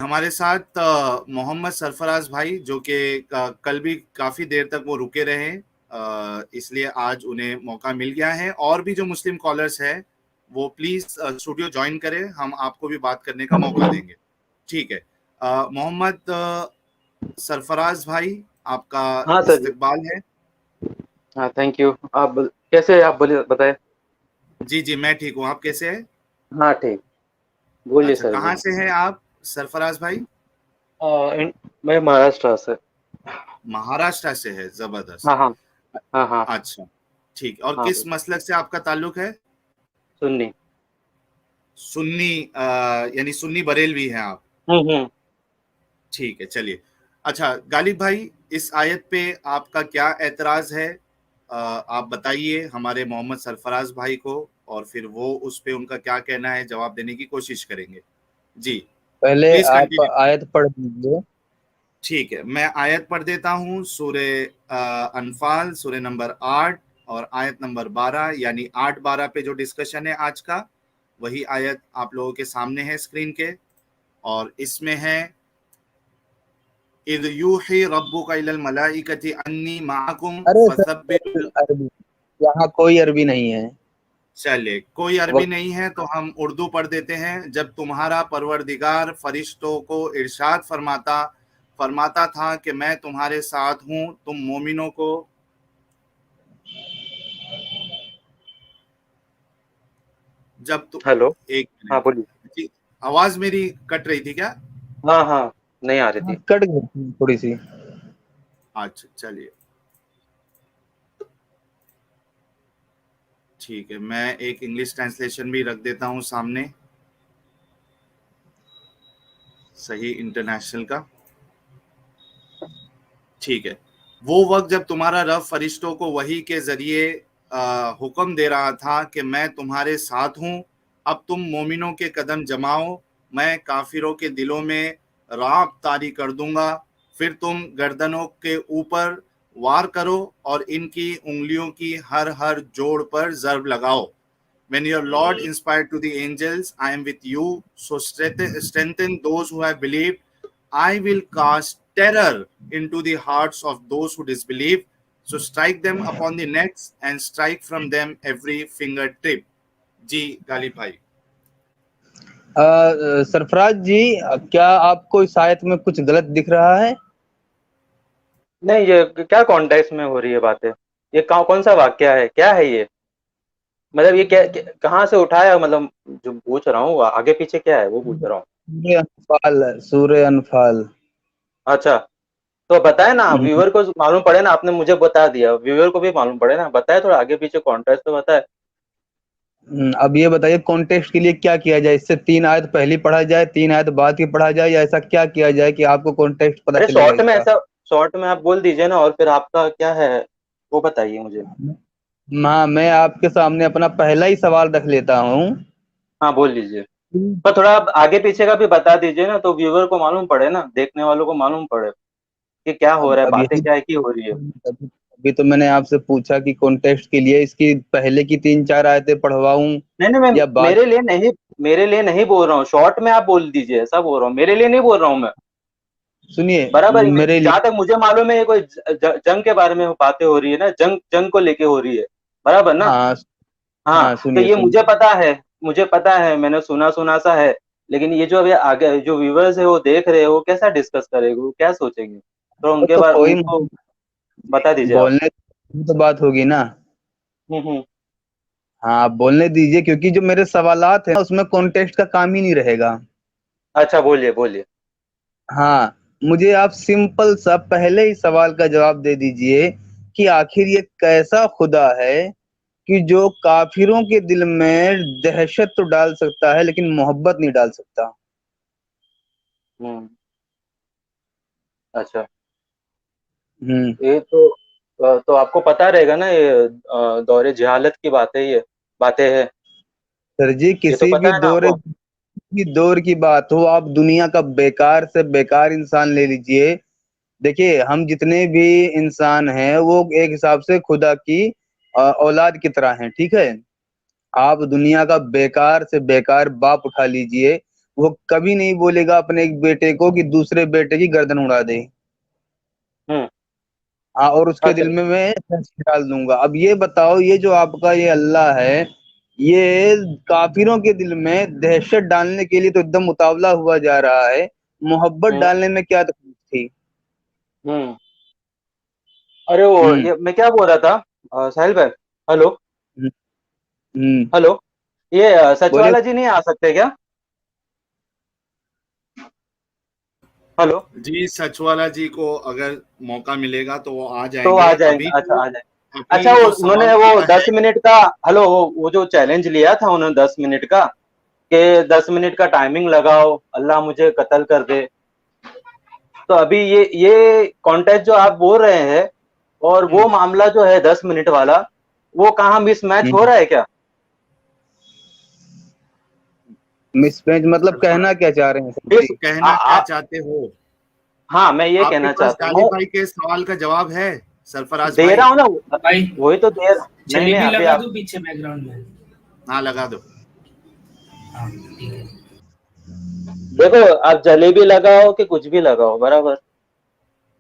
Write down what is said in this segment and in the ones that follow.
हमारे साथ मोहम्मद सरफराज भाई, जो कि कल भी काफी देर तक वो रुके रहे, इसलिए आज उन्हें मौका मिल गया है। और भी जो मुस्लिम कॉलर्स है वो प्लीज स्टूडियो ज्वाइन करें, हम आपको भी बात करने का मौका देंगे। ठीक है। मोहम्मद सरफराज भाई, आपका हाँ सर जी। इस्तकबाल है। हाँ थैंक यू। कैसे हैं आप, बोलिए बताएं। जी जी, मैं ठीक हूँ, आप कैसे हैं? हाँ ठीक। बोलिए अच्छा, सर जी। कहाँ से हैं आप सरफराज भाई? मैं महाराष्ट्र से। महाराष्ट्र से है, जबरदस्त। हाँ हाँ। हाँ हाँ। अच्छा, ठीक। और हाँ किस मसलक से आपका ताल्लुक है? सुन्नी। सुन्नी, यानी सुन्नी बरेलवी हैं आप? हम्म। ठीक है, चलिए। अच्छा गालिब भाई, इस आयत पे आपका क्या एतराज है? आप बताइए हमारे मोहम्मद सरफराज भाई को, और फिर वो उस पे उनका क्या कहना है जवाब देने की कोशिश करेंगे। जी, पहले प्लीज आप कंटिन्यू। आयत पढ़ दीजिए। ठीक है, मैं आयत पढ़ देता हूँ। सूरे अनफाल, सूरे नंबर 8 और आयत नंबर 12, यानी 8-12 पे जो डिस्कशन है आज का, वही आयत आप लोगों के सामने है स्क्रीन के। और इसमें है, इद यूही रब्बुका इलल मलाइकति अन्नी माअकुम अरे सर, फसब्बितु। अरबी, यहाँ कोई अरबी नहीं है। चलिए, कोई अरबी वक्त। नहीं है तो हम उर्दू पढ़ देते हैं। जब तुम्हारा परवरदिगार फरिश्तों को इरशाद फरमाता फरमाता था कि मैं तुम्हारे साथ हूँ, तुम मोमिनों को। जब तुम, हेलो। एक हाँ मिनट बोलिए। जी, आवाज मेरी कट रही थी क्या? हाँ हाँ, नहीं आ रही हाँ, थी। कट गई थी थोड़ी सी। अच्छा चलिए, ठीक है, मैं एक इंग्लिश ट्रांसलेशन भी रख देता हूँ सामने, सही इंटरनेशनल का। ठीक है। वो वक्त जब तुम्हारा रब फरिश्तों को वही के जरिए हुक्म दे रहा था कि मैं तुम्हारे साथ हूँ, अब तुम मोमिनों के कदम जमाओ, मैं काफिरों के दिलों में राब तारी कर दूंगा, फिर तुम गर्दनों के ऊपर वार करो और इनकी उंगलियों की हर हर जोड़ पर जर्ब लगाओ। When your Lord inspired to the angels, I am with you, so strengthen those who have believed. I will cast terror into the hearts of those who disbelieve. So strike them upon the necks and strike from them every fingertip. जी गालिब भाई। सरफराज जी, क्या आपको इस आयत में कुछ गलत दिख रहा है? नहीं, ये क्या कॉन्टेक्स्ट में हो रही है बातें? ये कौन सा वाक्य है, क्या है ये? मतलब ये कहाँ से उठाया, मतलब जो पूछ रहा हूँ आगे पीछे क्या है वो पूछ रहा हूँ। सूर्य अनफाल, सूर्य अनफाल। अच्छा, तो बताए ना, हम्म, व्यूअर को मालूम पड़े ना, आपने मुझे बता दिया, व्यूअर को भी मालूम पड़े ना, बताए थोड़ा आगे पीछे कॉन्टेक्स्ट तो बताए। अब ये बताइए कॉन्टेक्स्ट के लिए क्या किया जाए? इससे 3 आयत पहली पढ़ा जाए, 3 आयत बाद की पढ़ा जाए, या ऐसा क्या किया जाए कि आपको कॉन्टेक्स्ट पता अरे चलेगा शॉर्ट में इसका? ऐसा, शॉर्ट में आप बोल दीजिए ना, और फिर आपका क्या है वो बताइए मुझे। हाँ, मैं आपके सामने अपना पहला ही सवाल रख लेता हूँ। हाँ बोल लीजिए, पर थोड़ा आप आगे पीछे का भी बता दीजिए ना, तो व्यूअर को मालूम पड़े ना, देखने वालों को मालूम पड़े कि क्या हो रहा है, अब बातें यही, क्या है की हो रही है। अभी तो मैंने आपसे पूछा कि कॉन्टेक्स्ट के लिए इसकी पहले की 3-4 आयतें पढ़वाऊं नहीं नहीं, मैं या बाद? मेरे लिए नहीं बोल रहा हूँ, शॉर्ट में आप बोल दीजिए, ऐसा बोल रहा हूँ, मेरे लिए नहीं बोल रहा हूँ मैं। सुनिए, बराबर, मेरे लिए। जहां तक मुझे मालूम है ये कोई जंग के बारे में बातें हो रही है ना, जंग जंग को लेके हो रही है, बराबर ना। हाँ हाँ, हाँ तो सुनिए ये मुझे सुनिए। पता है, मुझे पता है, मैंने सुना सुना सा है। लेकिन ये जो अभी आगे जो व्यूवर्स है वो देख रहे हैं, वो कैसा डिस्कस करेंगे, वो क्या सोचेंगे, तो वो उनके तो बारे कोई उनको बता दीजिए आप। बोलने की तो बात होगी ना। हम्म। हाँ, आप बोलने दीजिए, क्योंकि जो मेरे सवालात हैं उसमें कॉन्टेक्स्ट का काम ही नहीं रहेगा। अच्छा बोलिए बोलिए। हाँ, मुझे आप सिंपल सा पहले ही सवाल का जवाब दे दीजिए कि आखिर ये कैसा खुदा है कि जो काफिरों के दिल में दहशत तो डाल सकता है लेकिन मोहब्बत नहीं डाल सकता। हम्म। अच्छा, हम्म। ये तो आपको पता रहेगा ना, ये दौरे जहालत की बातें, ये बातें है, सर जी, ये तो किसी पता भी है ना आपको। दौर की बात हो, आप दुनिया का बेकार से बेकार इंसान ले लीजिए। देखिए, हम जितने भी इंसान हैं वो एक हिसाब से खुदा की औलाद की तरह हैं, ठीक है। आप दुनिया का बेकार से बेकार बाप उठा लीजिए, वो कभी नहीं बोलेगा अपने एक बेटे को कि दूसरे बेटे की गर्दन उड़ा दे। हम्म। हाँ, और उसके अच्छा। दिल में मैं दहशत डाल दूंगा। अब ये बताओ, ये जो आपका ये अल्लाह है, ये काफिरों के दिल में दहशत डालने के लिए तो एकदम उतावला हुआ जा रहा है, मोहब्बत हम्म। डालने में क्या तकलीफ थी? हम्म। अरे वो हम्म। ये मैं क्या बोल रहा था, साहिल भाई। हेलो। हम्म। हम्म। हेलो। ये बोलिए। सचवाला जी नहीं आ सकते क्या? हेलो। जी सचवाला जी को अगर मौका मिलेगा तो वो आ तो आ जाएंगे। जाएंगे, अच्छा आ जाएंगे। अच्छा, अभी वो जो सवाल उन्होंने वो किया है। 10 मिनट का, हेलो, वो जो चैलेंज लिया था उन्होंने 10 मिनट का, कि 10 मिनट का टाइमिंग लगाओ, अल्लाह मुझे कत्ल कर दे। तो अभी ये कॉन्टेस्ट जो आप बोल रहे हैं, और वो मामला जो है 10 मिनट वाला, वो कहाँ मिसमैच हो रहा है क्या? मिसमैच मतलब सचवाला कहना क्या चाह रहे हैं सर मिस जी? आ, कहना क्या आ, चाहते हो? हाँ, मैं ये आपके कहना पास चाहता गालिब हूँ। भाई के सवाल का जवाब है? सरफराज दे भाई। रहा हूँ ना, भाई वही तो दे। नहीं नहीं, जलेबी अभी लगा आप। दूं पीछे बैकग्राउंड में? हाँ लगा दो। हाँ ठीक है। देखो, आप जलेबी लगाओ कि कुछ भी लगाओ, बराबर।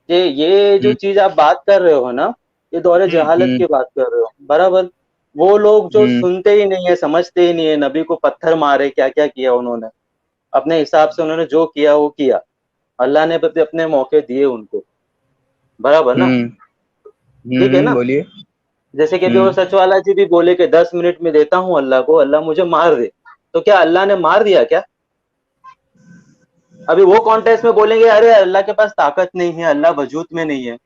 ये जो हम्म। चीज आप बात कर रहे हो ना, ये दौरे जहालत हम्म। की बात कर रहे हो, बराबर। वो लोग जो हम्म। सुनते ही नहीं है, समझते ही नहीं है, नबी को पत्थर मारे, क्या क्या किया उन्होंने, अपने हिसाब से उन्होंने जो किया वो किया। अल्लाह ने भी अपने मौके दिए उनको, बराबर ना? हम्म। ठीक है ना? बोलिए। जैसे कि अभी वो हम्म। सचवाला जी भी बोले कि 10 मिनट में देता हूँ अल्लाह को, अल्लाह मुझे मार दे। तो क्या अल्लाह ने मार दिया क्या? अभी वो कॉन्टेक्स्ट में बोलेंगे अरे अल्लाह के पास ताकत नहीं है, अल्लाह वजूद में नहीं है।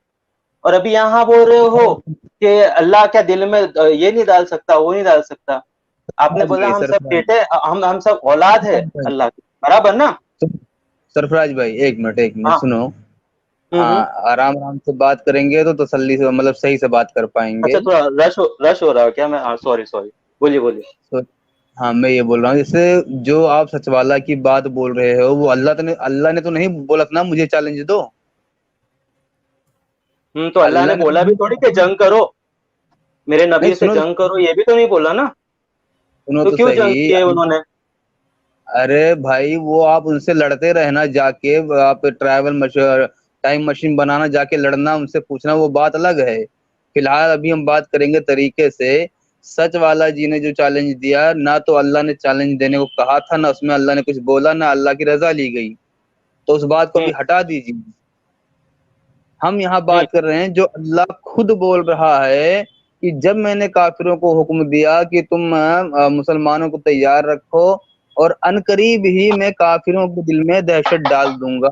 और अभी यहाँ बोल रहे हो कि अल्लाह क्या दिल में ये नहीं डाल सकता, वो नहीं डाल सकता। आपने सरफराज बोला भाई, हम सब सरफराज बेटे, हम सब औलाद है सरफराज भाई, अल्लाह की, बराबर ना? सरफराज भाई, एक मिनट हाँ। सुनो। हम्म। आराम आराम से बात करेंगे तो तसल्ली से, मतलब सही से बात कर पाएंगे। अच्छा, थोड़ा रश हो रहा है क्या? मैं सॉरी सॉरी, बोलिए बोलिए। तो हाँ, मैं ये बोल रहा हूँ, जैसे जो आप सचवाला की बात बोल रहे हो, वो अल्लाह ने तो नहीं बोला था ना मुझे चैलेंज दो। तो अल्लाह ने अल्लाह ने तो बोला भी नहीं थोड़ी बोला कि था ना। जंग करो, मेरे नहीं, नबी से सुनो जंग करो, ये भी तो नहीं बोला ना। सुनो तो तो क्यों सही। जंग किए उन्होंने? अरे भाई, वो आप उनसे लड़ते रहना जाके, आप टाइम मशीन बनाना, जाके लड़ना, उनसे पूछना, वो बात अलग है। फिलहाल अभी हम बात करेंगे तरीके से। सच वाला जी ने जो चैलेंज दिया ना, तो अल्लाह ने चैलेंज देने को कहा था ना, उसमें अल्लाह ने कुछ बोला ना, अल्लाह की रजा ली गई। तो उस बात को हम्म। अभी हटा दीजिए। हम यहाँ हम्म। बात कर रहे हैं जो अल्लाह खुद बोल रहा है कि जब मैंने काफिरों को हुक्म दिया कि तुम मुसलमानों को तैयार रखो, और अनकरीब ही मैं काफिरों के दिल में दहशत डाल दूंगा।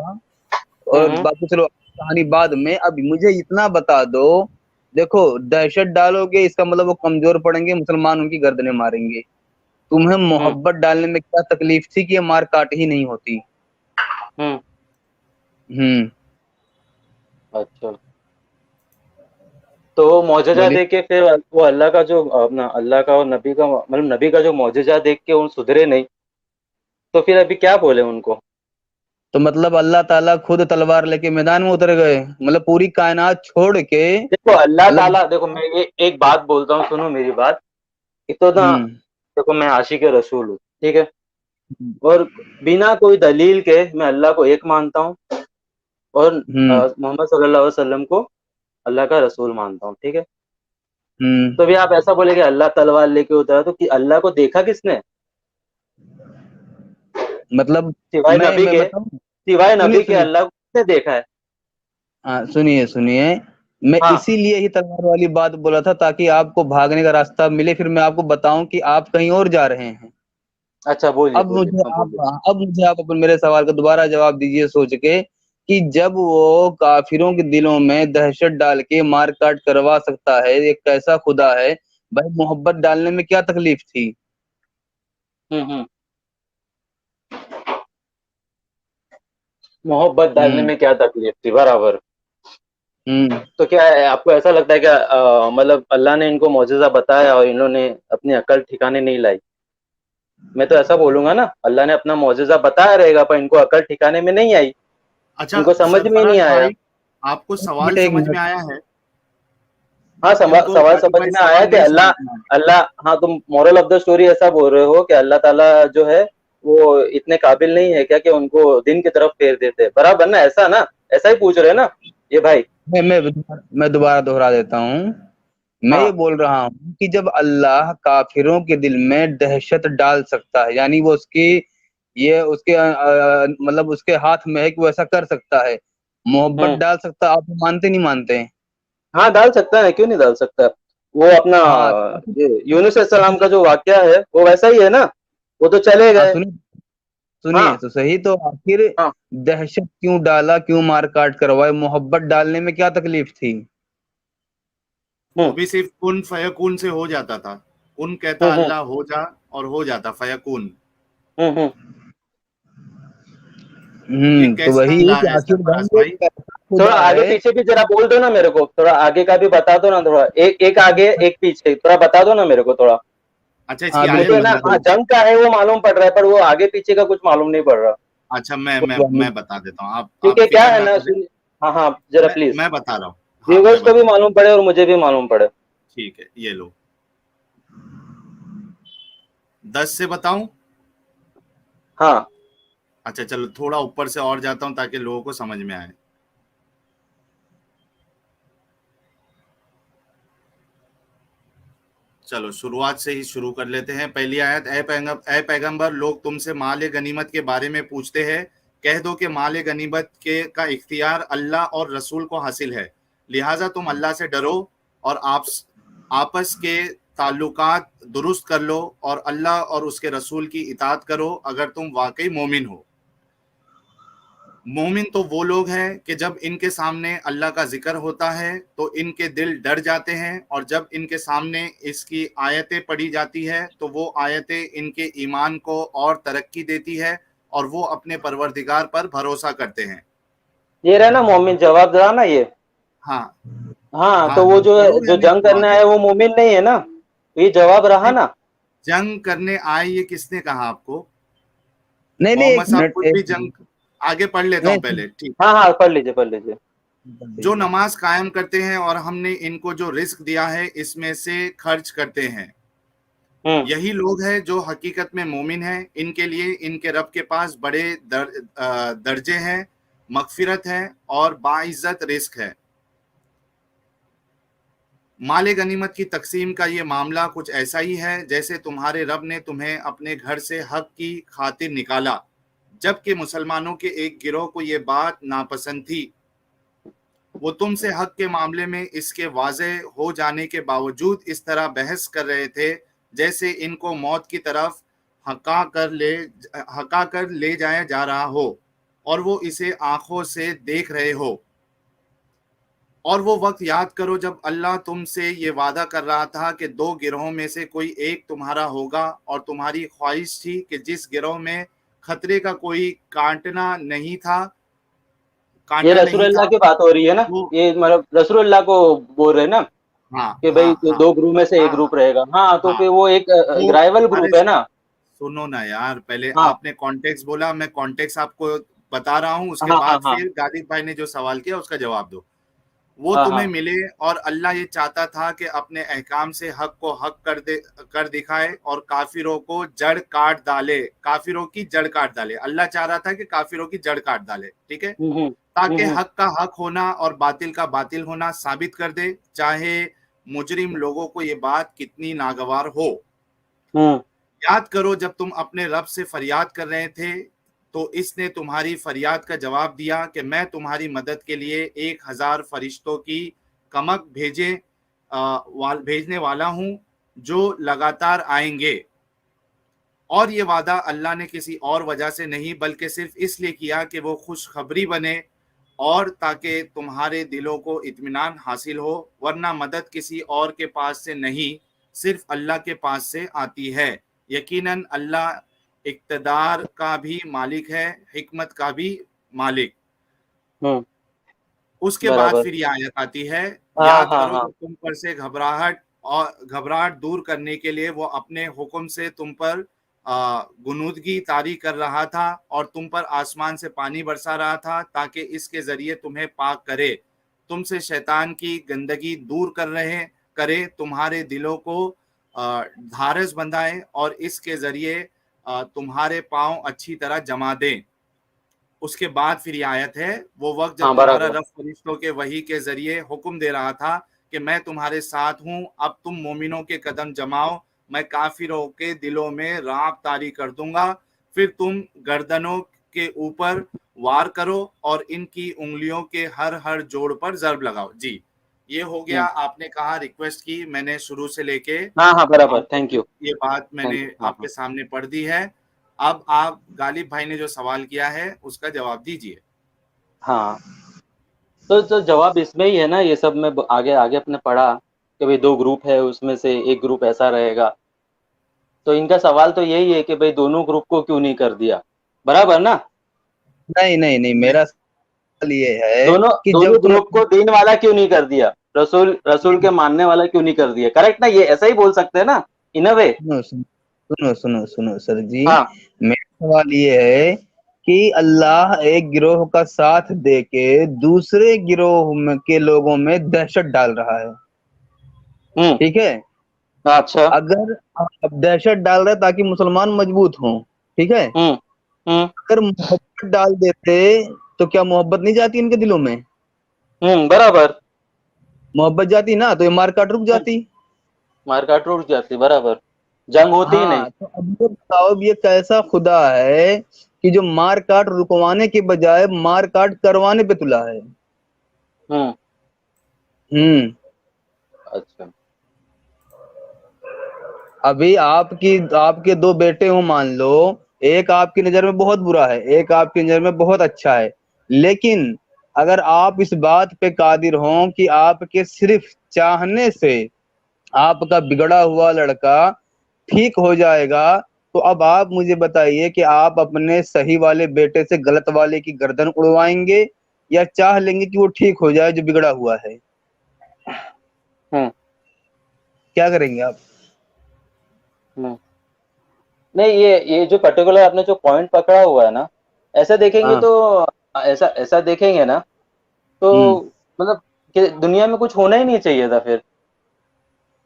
और हम्म। बाकी चलो कहानी बाद में, अभी मुझे इतना बता दो। देखो, दहशत डालोगे इसका मतलब वो कमजोर पड़ेंगे, मुसलमान उनकी गर्दनें मारेंगे। तुम्हें हम्म। मोहब्बत डालने में क्या तकलीफ थी कि ये मार काट ही नहीं होती? हम्म। हम्म। अच्छा, तो वो मौजज़ा बोलिए। देख के फिर वो अल्लाह का जो अपना अल्लाह का और नबी का, मतलब नबी का जो मौजज़ा देख के उन सुधरे नहीं, तो फिर अभी क्या बोले उनको? तो मतलब अल्लाह ताला खुद तलवार लेके मैदान में उतर गए, मतलब पूरी कायनात छोड़ के, देखो अल्लाह मतलब। ताला, देखो मैं ये एक बात बोलता हूँ, सुनो मेरी बात। एक तो ना, हम्म। देखो मैं आशिक रसूल हूँ, ठीक है? और बिना कोई दलील के मैं अल्लाह को एक मानता हूँ, और हम्म। मोहम्मद सल्लल्लाहु अलैहि वसल्लम को अल्लाह का रसूल मानता हूँ, ठीक है? हम्म। तो भी आप ऐसा बोले कि अल्लाह तलवार लेके उतरा, तो कि अल्लाह को देखा किसने? मतलब सिवाय नबी मैं के, बताऊं? सिवाय सुनिए नबी के सुनिए। अल्लाह को किसने देखा है? हाँ, सुनिए सुनिए। मैं हाँ। इसीलिए ही तलवार वाली बात बोला था, ताकि आपको भागने का रास्ता मिले, फिर मैं आपको बताऊं कि आप कहीं और जा रहे हैं। अच्छा, बोलिए अब बोलिए, मुझे हाँ आप बोलिए। अब मुझे आप अपन मेरे सवाल का दोबारा जवाब दीजिए सोच के, कि जब वो काफिरों के दिलों में दहशत डाल के मार काट करवा सकता है, एक कैसा खुदा है, भाई मोहब्बत डालने में क्या तकलीफ थी? हम्म। मोहब्बत डालने हम्म। में क्या तकलीफ थी, बराबर। हम्म। तो क्या है, आपको ऐसा लगता है क्या मतलब अल्लाह ने इनको मौजज़ा बताया और इन्होंने अपनी अकल ठिकाने नहीं लाई? मैं तो ऐसा बोलूंगा ना, अल्लाह ने अपना मौजज़ा बताया रहेगा पर इनको अकल ठिकाने में नहीं आई, अच्छा इनको समझ में ही नहीं सरफराज आया। भाई, आपको सवाल बट एक समझ में मिनट। आया है? हाँ, इनको सवाल गालिब समझ भाई में आया सवाल कि नहीं अल्लाह, समझ में आया। अल्लाह, हाँ, तुम मोरल ऑफ द स्टोरी ऐसा बोल रहे हो कि अल्लाह ताला जो है वो इतने काबिल नहीं है क्या कि उनको दिन की तरफ फेर देते? बराबर ना, ऐसा ही पूछ रहे हैं ना ये भाई? मैं दोबारा दोहरा देता हूँ। मैं हाँ। ये बोल रहा हूँ कि जब अल्लाह काफिरों के दिल में दहशत डाल सकता है, यानी वो उसके मतलब उसके हाथ में है कि वो ऐसा कर सकता है, मोहब्बत डाल सकता है, आप मानते नहीं मानते हैं? हाँ, डाल सकता है, क्यों नहीं डाल सकता? वो अपना हाँ ये यूनुस अलैहिस्सलाम का जो वाकया है वो वैसा ही है ना, वो तो चले हाँ, गए। सुनिए सुनिए हाँ। तो सही, तो आखिर हाँ। दहशत क्यों डाला, क्यों मार काट करवाए, मोहब्बत डालने में क्या तकलीफ थी? वो हम्म। भी सिर्फ कुन फयकून से हो जाता था। कुन कहता हम्म। अल्लाह हो जा, और हो जाता फयकून। हम्म। ये तो कैसा वही है अल्लाह कि है आखिर भाई सरफराज ये भाई? कैसा थोड़ा खुदा आगे है। पीछे भी जरा बोल दो ना मेरे को, थोड़ा आगे का भी बता दो ना, थोड़ा एक आगे एक पीछे थोड़ा बता दो ना मेरे को थोड़ा। अच्छा, इसकी हाँ आयत मुझे बिल्कुल ना, बता हाँ, दूं? बिल्कुल। जंग का है वो मालूम पड़ रहा है, पर वो आगे पीछे का कुछ मालूम नहीं पड़ रहा। अच्छा, मैं कोई मैं बात नहीं। मैं बता देता हूँ, आप क्योंकि क्या फिक्र है ना ना, करें। सुन। हाँ हाँ, जरा प्लीज। मैं बता रहा हूँ। हाँ, मैं व्यूवर्स को भी बता रहा हूँ। मालूम पड़े और मुझे भी मालूम पड़े। ठीक है, ये लो। 10 से बताऊं? हाँ। अच्छा चलो, थोड़ा ऊपर से और जाता हूं ताकि लोगों को समझ में आए। चलो, शुरुआत से ही शुरू कर लेते हैं। पहली आयत, ए पैगंबर, लोग तुमसे माल गनीमत के बारे में पूछते हैं। कह दो कि माल गनीमत के का इख्तियार अल्लाह और रसूल को हासिल है, लिहाजा तुम अल्लाह से डरो और आपस के ताल्लुकात दुरुस्त कर लो और अल्लाह और उसके रसूल की इताअत करो अगर तुम वाकई मोमिन हो। मोमिन तो वो लोग हैं कि जब इनके सामने अल्लाह का जिक्र होता है तो इनके दिल डर जाते हैं, और जब इनके सामने इसकी आयतें पढ़ी जाती है तो वो आयतें इनके ईमान को और तरक्की देती है और वो अपने परवरदिगार पर भरोसा करते हैं। ये रहा ना मोमिन, जवाब दे ना ये। हाँ हाँ, हाँ, तो वो जो पढ़ो या जो नहीं जंग पढ़ो करने आगे? आए वो मोमिन नहीं है ना, तो ये जवाब रहा नहीं, ना। जंग करने आए ये किसने कहा आपको? नहीं नहीं, मोहम्मद एक साहब मिनट, खुद भी जंग, आगे पढ़ लेता हूँ नहीं पहले, ठीक। हाँ हाँ, पढ़ लीजिए पढ़ लीजिए। जो नमाज कायम करते हैं और हमने इनको जो रिस्क दिया है इसमें से खर्च करते हैं, हम्म। यही लोग हैं जो हकीकत में मोमिन हैं। इनके लिए इनके रब के पास बड़े दर्जे हैं, मगफिरत है और बाइज्जत रिस्क है। माले गनीमत की तकसीम का ये मामला कुछ ऐसा ही है जैसे तुम्हारे रब ने तुम्हें अपने घर से हक की खातिर निकाला, जबकि मुसलमानों के एक गिरोह को ये बात नापसंद थी। वो तुमसे हक के मामले में इसके वाज़े हो जाने के बावजूद इस तरह बहस कर रहे थे जैसे इनको मौत की तरफ हका कर ले जाया जा रहा हो और वो इसे आंखों से देख रहे हो। और वो वक्त याद करो जब अल्लाह तुमसे ये वादा कर रहा था कि दो गिरोहों में से कोई एक तुम्हारा होगा, और तुम्हारी ख्वाहिश थी कि जिस गिरोह में खतरे का कोई ये कांटा नहीं रसूलुल्लाह था की बात हो रही है ना, वो। ये मतलब रसूलुल्लाह को बोल रहे हैं ना हाँ कि हाँ भाई हाँ दो ग्रुप में से एक हाँ ग्रुप रहेगा। हाँ, तो हाँ। फिर वो एक वो, राइवल अरे ग्रुप है ना। सुनो ना यार, पहले हाँ आपने कॉन्टेक्स्ट बोला, मैं कॉन्टेक्स्ट आपको बता रहा हूँ, उसके हाँ हाँ। बाद हाँ फिर गालिब भाई ने जो सवाल किया उसका जवाब दो। वो हाँ। तुम्हें हाँ। मिले और अल्लाह ये चाहता था कि अपने अहकाम से हक को हक कर दिखाए और काफिरों को जड़ काट डाले, काफिरों की जड़ काट डाले। अल्लाह चाह रहा था कि काफिरों की जड़ काट डाले, ठीक है, हम्म। ताकि हम्म। हक का हक होना और बातिल का बातिल होना साबित कर दे, चाहे मुजरिम लोगों को ये बात कितनी नागवार हो। हम्म। याद करो जब तुम अपने रब से फरियाद कर रहे थे तो इसने तुम्हारी फरियाद का जवाब दिया कि मैं तुम्हारी मदद के लिए 1000 फरिश्तों की कमक भेजने वाला हूं जो लगातार आएंगे। और ये वादा अल्लाह ने किसी और वजह से नहीं बल्कि सिर्फ इसलिए किया कि वो खुशखबरी बने और ताकि तुम्हारे दिलों को इत्मीनान हासिल हो, वरना मदद किसी और के पास से नहीं, सिर्फ अल्लाह के पास से आती है। यकीनन अल्लाह इक़्तिदार का भी मालिक है, हिकमत का भी मालिक। हम्म। उसके बाद बराबर। फिर ये आयत आती है, हाँ याद हाँ करो हाँ। जब तुम पर से घबराहट दूर करने के लिए वो अपने हुक्म से तुम पर गुनूदगी तारी कर रहा था और तुम पर आसमान से पानी बरसा रहा था ताकि इसके जरिए तुम्हें पाक करे, तुमसे शैतान की गंदगी दूर करे, तुम्हारे दिलों को धारस बंधाए और इसके जरिए तुम्हारे पांव अच्छी तरह जमा दें। उसके बाद फिर ये आयत है, वो वक्त जब हाँ तुम्हारा बराबर। रब फरिश्तों के वही के जरिए हुक्म दे रहा था कि मैं तुम्हारे साथ हूं, अब तुम मोमिनों के कदम जमाओ, मैं काफिरों के दिलों में राब तारी कर दूंगा, फिर तुम गर्दनों के ऊपर वार करो और इनकी उंगलियों के हर हर जोड़ पर जर्ब लगाओ। जी, ये हो गया। आपने कहा रिक्वेस्ट की, मैंने शुरू से लेके हाँ हाँ बराबर, आप थैंक यू। ये बात मैंने थैंक यू। हाँ आपके हाँ सामने पढ़ दी है। अब आप गालिब भाई ने जो सवाल किया है उसका जवाब दीजिए। हाँ। तो जवाब इसमें ही है ना, ये सब में आगे आगे अपने पढ़ा कि भाई दो ग्रुप है, उसमें से एक ग्रुप ऐसा रहेगा। तो इनका सवाल तो यही है कि भाई दोनों ग्रुप को क्यों नहीं कर दिया, बराबर ना? नहीं नहीं नहीं, मेरा सवाल ये है दोनों कि दोनों जब तुम ग्रुप को दीन वाला क्यों नहीं कर दिया, रसूल रसूल के मानने वाला क्यों नहीं कर दिया? करेक्ट ना, ये ऐसा ही बोल सकते हैं ना, इन अ वे। सुनो सुनो सुनो सुनो सर जी, हाँ। मेरा सवाल ये है कि अल्लाह एक गिरोह का साथ दे के दूसरे गिरोह के लोगों में दहशत डाल रहा है, हम्म। ठीक है। अच्छा। अगर अब दहशत डाल रहा है ताकि मुसलमान मजबूत हों, ठीक है। हम्म। हम्म। अगर मोहब्बत डाल देते तो क्या मोहब्बत नहीं जाती इनके दिलों में? बराबर। मोहब्बत जाती ना तो ये मारकाट रुक जाती। मारकाट रुक जाती, बराबर, जंग होती ही नहीं। हाँ, तो अब ये बताओ, अब ये कैसा खुदा है कि जो मार काट रुकवाने के बजाय मार काट करवाने पे तुला है? हम्म। हम्म। अच्छा। अभी आपके दो बेटे हो मान लो, एक आपकी नजर में बहुत बुरा है, एक आपकी नजर में बहुत अच्छा है, लेकिन अगर आप इस बात पे कादिर हों कि आपके सिर्फ चाहने से आपका बिगड़ा हुआ लड़का ठीक हो जाएगा, तो अब आप मुझे बताइए कि आप अपने सही वाले बेटे से गलत वाले की गर्दन उड़वाएंगे या चाह लेंगे कि वो ठीक हो जाए जो बिगड़ा हुआ है? हम्म। क्या करेंगे आप? हम्म। नहीं, ये जो पर्टिकुलर आपने जो पॉइंट पकड़ा हुआ है ना, ऐसा देखेंगे हाँ। तो, ऐसा ऐसा देखेंगे ना तो, हम्म। मतलब कि दुनिया में कुछ होना ही नहीं चाहिए था फिर।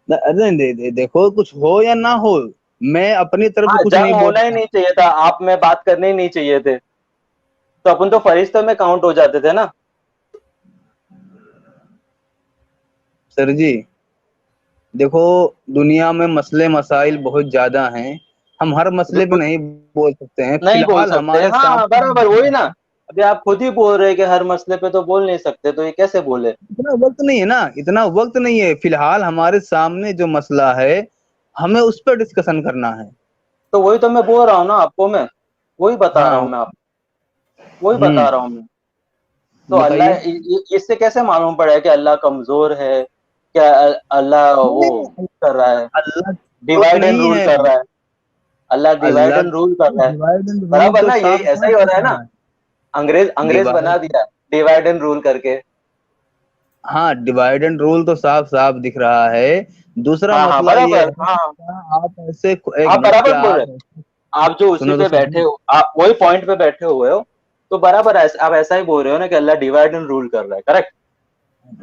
अरे देखो, कुछ हो या ना हो, मैं अपनी तरफ से हाँ, कुछ नहीं जंग बोल होना ही रहा। नहीं चाहिए था, आप में बात करने ही नहीं चाहिए थे, तो अपन तो फरिश्तों में काउंट हो जाते थे ना। सर जी, देखो, दुनिया में मसले मसाइल बहुत ज्यादा हैं, हम हर मसले पे बिल्कुल नहीं बोल सकते हैं। नहीं बोल फिलहाल सकते, हमारे हाँ बराबर, सामने वही ना। अभी आप खुद ही बोल रहे हैं कि हर मसले पे तो बोल नहीं सकते, तो ये कैसे बोले? इतना वक्त नहीं है ना, इतना वक्त नहीं है। फिलहाल हमारे सामने जो मसला है, हमें उस पर डिस्कशन करना है। तो वही तो मैं बोल रहा हूँ ना आपको, मैं वही बता रहा हाँ। हूँ, मैं आपको वही बता हम्म। रहा हूँ मैं। तो अल्लाह, बताइए। इससे कैसे मालूम पड़ा कि अल्लाह कमजोर है? क्या अल्लाह वो नहीं, कर रहा है, अल्लाह तो डिवाइड एंड नहीं रूल है। कर रहा है? अल्लाह डिवाइड अल्लाह एंड रूल कर रहा है, डिवाइड एंड रूल बराबर तो ना? यही साफ ऐसा साफ ही हो दिख रहा है ना, रहा है। अंग्रेज अंग्रेज बना डिवाइड, दिया डिवाइड एंड रूल करके। हाँ, डिवाइड एंड रूल तो साफ साफ दिख रहा है। दूसरा हाँ हाँ मसला ये बराबर, है कि हाँ। क्या आप ऐसे, एक आप मिनट, बराबर क्या बोल रहे आप, हैं, आप जो उसी सुनो तो पे बैठे सही। हो, आप वही पॉइंट पे बैठे हुए हो, तो बराबर आप ऐसा ही बोल रहे हो ना कि अल्लाह डिवाइड एंड रूल कर रहा है, करेक्ट?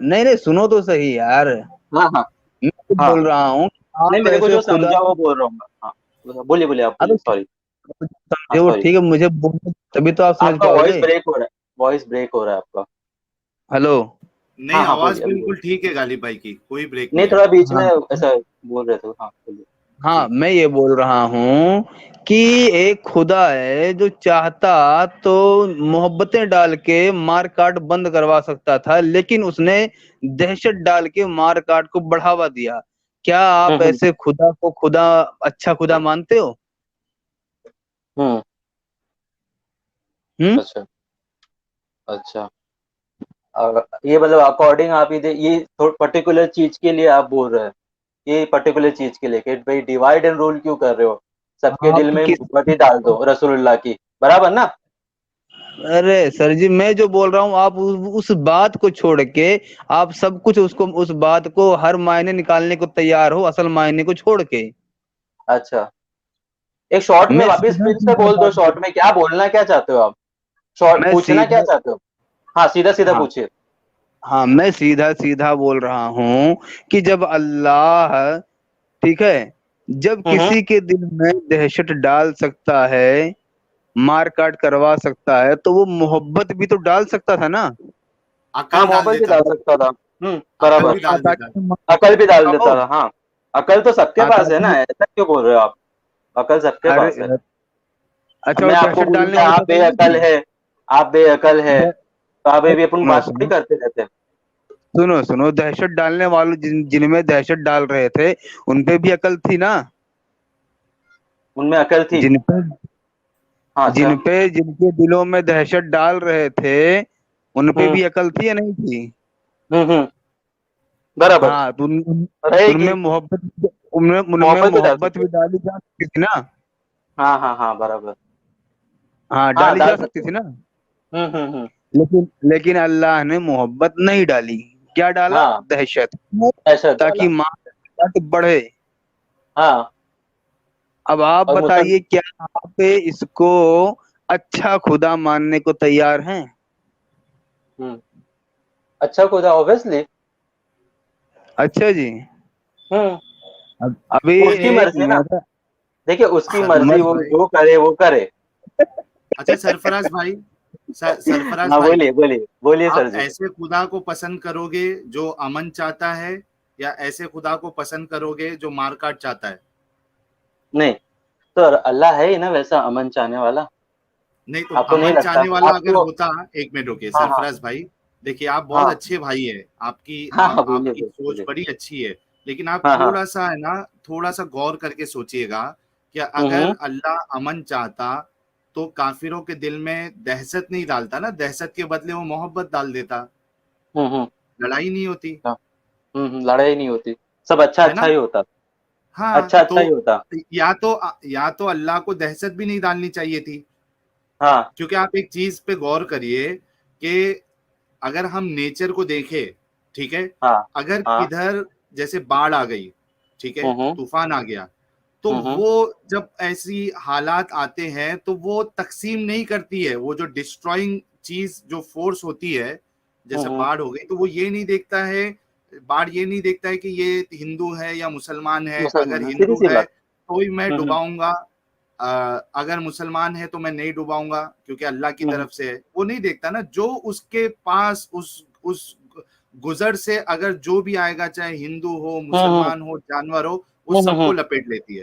नहीं नहीं, सुनो तो सही यार, हाँ हाँ मैं तो हाँ। बोल रहा हूँ कि नहीं, आप मेरे को ऐसे जो खुदा, समझा वो बोल रहा हूँ मैं। हाँ, बोलिए बोलिए, आप बोलिए, अबे सॉरी। हाँ समझे वो सॉरी, ठीक है, मुझे बोलने तभी तो आप समझ आपका वॉइस पाओगे। ब्रेक हो रहा है, वॉइस ब्रेक हो रहा है आपका। हेलो। नहीं, हाँ हाँ, आवाज बोलिए, अभी बिल्कुल बोलिए। ठीक है गालिब भाई की, कोई ब्रेक नहीं, नहीं है। थोड़ा बीच में हाँ ऐसा बोल रहे थे, हाँ बोलिए। हाँ, जी। मैं ये बोल रहा हूँ कि एक खुदा है जो चाहता तो मोहब्बतें डाल के मार काट बंद करवा सकता था, लेकिन उसने दहशत डाल के मार काट को बढ़ावा दिया। क्या आप हम्म। ऐसे खुदा को खुदा, अच्छा खुदा मानते हो? हम्म। हम्म। अच्छा। अच्छा। ये मतलब अकॉर्डिंग आप ये पर्टिकुलर चीज के लिए आप बोल रहे हैं, ये पर्टिकुलर चीज के लिए कि भाई डिवाइड एंड रूल क्यों कर रहे हो, सबके दिल आप में किस, मोहब्बत ही डाल दो रसूलुल्लाह की, बराबर ना? अरे सर जी, मैं जो बोल रहा हूँ, आप उस बात को छोड़ के आप सब कुछ उसको, उस बात को हर मायने निकालने को तैयार हो, असल मायने को छोड़ के। अच्छा, एक शॉर्ट में मैं वापस सीधा फिर से सीधा बोल दो, बात शॉर्ट में क्या बोलना क्या चाहते हो आप? शॉर्ट मैं पूछना क्या सीधा, चाहते हो? हाँ, सीधा सीधा हाँ पूछिए। हाँ, मैं सीधा सीधा बोल रहा हूँ कि जब अल्लाह, ठीक है, जब किसी के दिल में दहशत डाल सकता है, मार काट करवा सकता है, तो वो मोहब्बत भी तो डाल सकता था ना। हाँ, अकल डाल मोहब्बत भी देता डाल था, सकता था। अकल बराबर। भी डाल देता। अकल भी डाल देता आओ, था। हाँ, अकल तो सबके पास है ना, ऐसा क्यों बोल रहे हो आप? अकल सबके अरे पास है। अब अच्छा, वो मैं आपको दहशत बोलूं डालने कि वाली आप अकल नहीं बेअकल थी। है, आप बेअकल है, द- तो आप भी अपन सुनो बात थोड़ी सुनो करते रहते। सुनो सुनो, दहशत डालने वालों जिनमें दहशत डाल रहे थे, उनपे भी अकल थी ना। उनमें अकल थी। जिनपे हाँ, अच्छा। जिनपे जिनके दिलों में दहशत डाल रहे थे, उनपे हम्म भी अकल थी या नहीं थी। हम्म। बराबर। हाँ, तो रहेगी। उनमें मोहब्बत, उनमें उनमें मोहब्बत भी डाल मोहब्बत सकते। भी डाली जा सकती थी ना। हाँ हाँ हाँ, बराबर। हाँ, हाँ, डाली डाल जा सकते सकती हैं। थी ना। हम्म। लेकिन लेकिन अल्लाह ने मोहब्बत नहीं डाली। क्या डाला? हाँ, दहशत। ऐसा ताकि डाला। माँ बढ़े। हाँ। अब आप और बताइए, क्या आप इसको अच्छा खुदा मानने को तैयार हैं? हम्म अच्छा खुदा, ऑब्वियसली। अच्छा जी। हम्म अब अभी उसकी एक मर्जी ना। मेरा देखिए, उसकी मर्जी, सरफराज मर्द। वो भाई, जो करे वो करे। अच्छा सरफराज भाई, सरफराज हाँ, भाई, बोलिए बोलिए बोलिए सर आप जी। ऐसे खुदा को पसंद करोगे जो अमन चाहता है, या ऐसे खुदा को पसंद करोगे जो मारकाट चाहता है? नहीं, तो अल्लाह है ही ना वैसा अमन चाहने वाला। नहीं तो आपको नहीं अमन लगता? चाहने वाला अगर आपको। होता, एक मिनट रुकिए हाँ हाँ सरफराज भाई, देखिए आप बहुत हाँ अच्छे भाई है, हाँ हाँ, बोलिए आपकी बोलिए सोच बोलिए। बड़ी अच्छी है, लेकिन आप हाँ हाँ। थोड़ा सा है ना, थोड़ा सा गौर करके सोचिएगा कि हम्म अगर अल्लाह अमन चाहता तो काफिरों के दिल में दहशत नहीं डालता ना, दहशत के बदले वो मोहब्बत डाल देता, हम्म। लड़ाई नहीं होती, हाँ, लड़ाई नहीं होती। सब अच्छा है अच्छा ना? ही होता। हाँ अच्छा अच्छा ही तो होता। या तो अल्लाह को दहशत भी नहीं डालनी चाहिए थी, हाँ क्योंकि आप एक चीज पे गौर करिए कि अगर हम नेचर को देखें, ठीक है, हाँ अगर हाँ। किधर जैसे बाढ़ आ गई, ठीक है, हम्म तूफान आ गया, तो हम्म वो जब ऐसी हालात आते हैं तो वो तकसीम नहीं करती है, वो जो डिस्ट्रॉइंग चीज जो फोर्स होती है, जैसे हम्म। बाढ़ हो गई, तो वो ये नहीं देखता है, बाढ़ ये नहीं देखता है कि ये हिंदू है या मुसलमान है, अगर मुसलमान, सीधी हिंदू सी है बात। तो ही मैं हम्म डुबाऊंगा, अगर मुसलमान है तो मैं नहीं डुबाऊंगा क्योंकि अल्लाह की हम्म तरफ से है, वो नहीं देखता ना, जो उसके पास उस गुजर से अगर जो भी आएगा, चाहे हिंदू हो, हम्म मुसलमान हो, जानवर हो, वो हम्म सबको हम्म लपेट लेती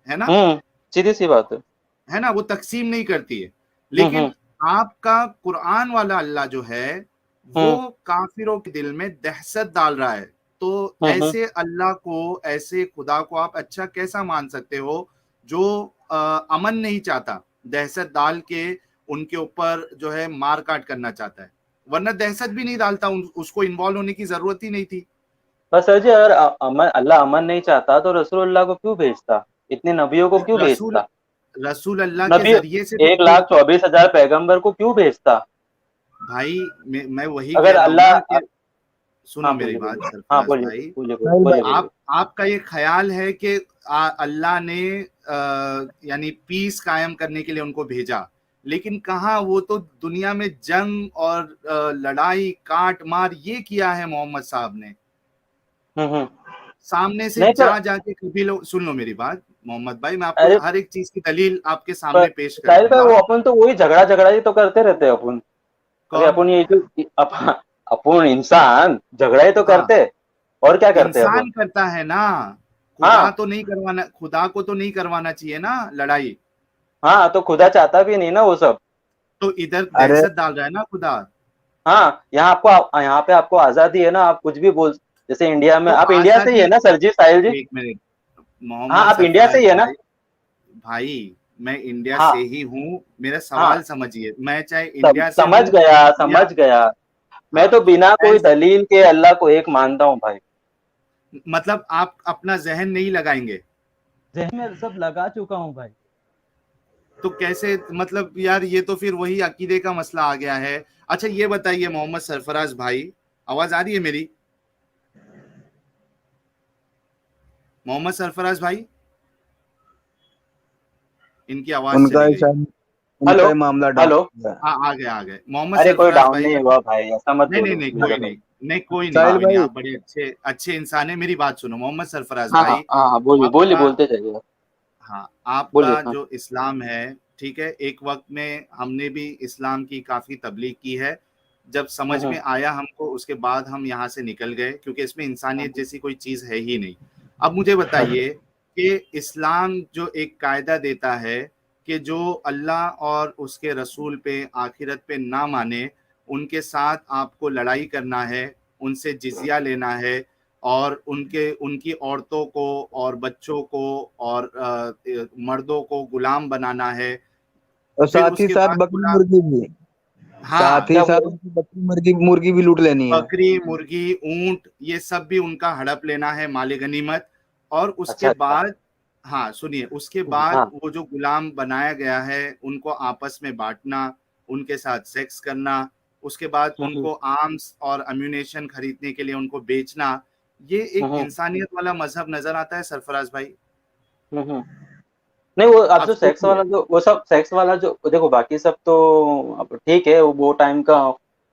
है ना? सीधी सी बात है। है ना? वो तकसीम नहीं करती है। लेकिन हम्म आपका कुरान वाला अल्लाह जो है, वो हम्म काफिरों के दिल में दहशत डाल रहा है। तो हम्म। ऐसे अल्लाह को, ऐसे खुदा को आप अच्छा कैसा मान सकते हो जो अमन नहीं चाहता, दहशत डाल के उनके ऊपर जो है मार काट करना चाहता है, वरना दहशत भी नहीं डालता, उसको इन्वॉल्व होने की जरूरत ही नहीं थी। बस सर जी, अगर अमन, अल्लाह अमन नहीं चाहता तो रसूलुल्लाह को क्यों भेजता? इतने नबियों को क्यों रसूल भेजता? रसूल अल्लाह के नबी जरिए से तो 1,24,000 पैगंबर को क्यों भेजता? भाई, मैं वही कह अगर रहा हूँ अल्लाह ना कि सुनो हाँ, मेरी बोलिए बात बोलिए। हाँ, सरफराज बोलिए भाई, बोलिए बोलिए साहिल बोलिए भाई, बोलिए। आपका ये ख्याल है कि अल्लाह ने यानी पीस कायम करने के लिए उनको भेजा, लेकिन कहाँ, वो तो दुनिया में जंग और लड़ाई काट मार ये किया है मोहम्मद साहब ने, हम्म। सामने से नहीं तो, जा जाके कभी लोग, सुन लो मेरी बात मोहम्मद भाई, मैं आपको अरे हर एक चीज की दलील आपके पर सामने पेश कर साहिल भाई, दूंगा। वो अपन तो वही झगड़ा झगड़ा ही तो करते रहते हैं अपन। अरे कौन? अपन ये जो अपन इंसान झगड़ा ही तो हाँ, करते। और क्या करते हैं अपन? इंसान करता है ना, हाँ खुदा को तो नहीं करवाना चाहिए ना लड़ाई, हाँ, तो खुदा चाहता भी नहीं ना वो सब। तो इधर अरे दहशत डाल रहा है ना खुदा। हाँ, यहाँ पे आपको आजादी है ना, आप कुछ भी बोल। जैसे इंडिया में, तो आप इंडिया से ही आजादी, है ना सर जी, साहिल जी? एक मिनट, हाँ, मोहम्मद आप इंडिया से सरफराज ही है ना? भाई, भाई मैं इंडिया से हाँ ही हूँ, मेरा हाँ, सवाल समझिए, मैं चाहे इंडिया से समझ हूँ गया या, समझ गया। मैं हाँ, तो बिना कोई ऐस, दलील के अल्लाह को एक मानता हूँ भाई। मतलब आप अपना जहन नहीं लगाएंगे, जहन में सब लगा चुका हूँ भाई। तो कैसे, मतलब यार ये तो फिर वही अकीदे का मसला आ गया है। अच्छा ये बताइए मोहम्मद सरफराज भाई, आवाज आ रही है मेरी? मोहम्मद सरफराज भाई, इनकी आवाज उनका चली ही गई। शायद, हेलो उनका ही मामला डाउन हेलो। हो गया। हाँ, आ गया आ गया मोहम्मद अरे कोई सरफराज डाउन भाई। नहीं हुआ भाई, ऐसा मत नहीं नहीं बोलो नहीं, प्लीज कोई अभी। नहीं, नहीं कोई नहीं साहिल कोई नहीं, भाई। आप बड़े अच्छे अच्छे इंसान है। मेरी बात सुनो मोहम्मद सरफराज हाँ हाँ भाई, हाँ हाँ, बोलिए बोलिए, आपका, बोलते जाइए, हाँ बोलिए। आपका हाँ। जो इस्लाम है, ठीक है, एक वक्त में हमने भी इस्लाम की काफी तबलीग की है। जब समझ हम्म में आया हमको, उसके बाद हम यहाँ से निकल गए, क्योंकि इसमें इंसानियत हम्म, जैसी कोई चीज है ही नहीं। अब मुझे अच्छा। बताइए कि इस्लाम जो एक कायदा देता है कि जो अल्लाह और उसके रसूल पे, आखिरत पे ना माने, उनके साथ आपको लड़ाई करना है, उनसे जिजिया लेना है, और उनके उनकी औरतों को और बच्चों को और मर्दों को गुलाम बनाना है। और फिर साथ ही उसके साथ बाद बकरी गुलाम, मुर्गी भी, साथ हाँ, ही क्या साथ बोले? उनकी बकरी मुर्गी मुर्गी भी लूट लेनी है। बकरी मुर्गी ऊंट ये सब भी उनका हड़प लेना है, माले गनीमत। और उसके अच्छा अच्छा। बाद, हाँ सुनिए, उसके बाद हाँ। वो जो गुलाम बनाया गया है उनको आपस में बांटना, उनके साथ सेक्स करना, उसके बाद हम्म उनको आर्म्स और अम्यूनेशन खरीदने के लिए उनको बेचना, ये एक हम्म इंसानियत वाला मजहब नजर आता है सरफराज भाई? हम्म। नहीं, वो अब आप जो सेक्स सोचिए। वाला, जो वो सब सेक्स वाला जो देखो, बाकी सब तो अब ठीक है, वो टाइम का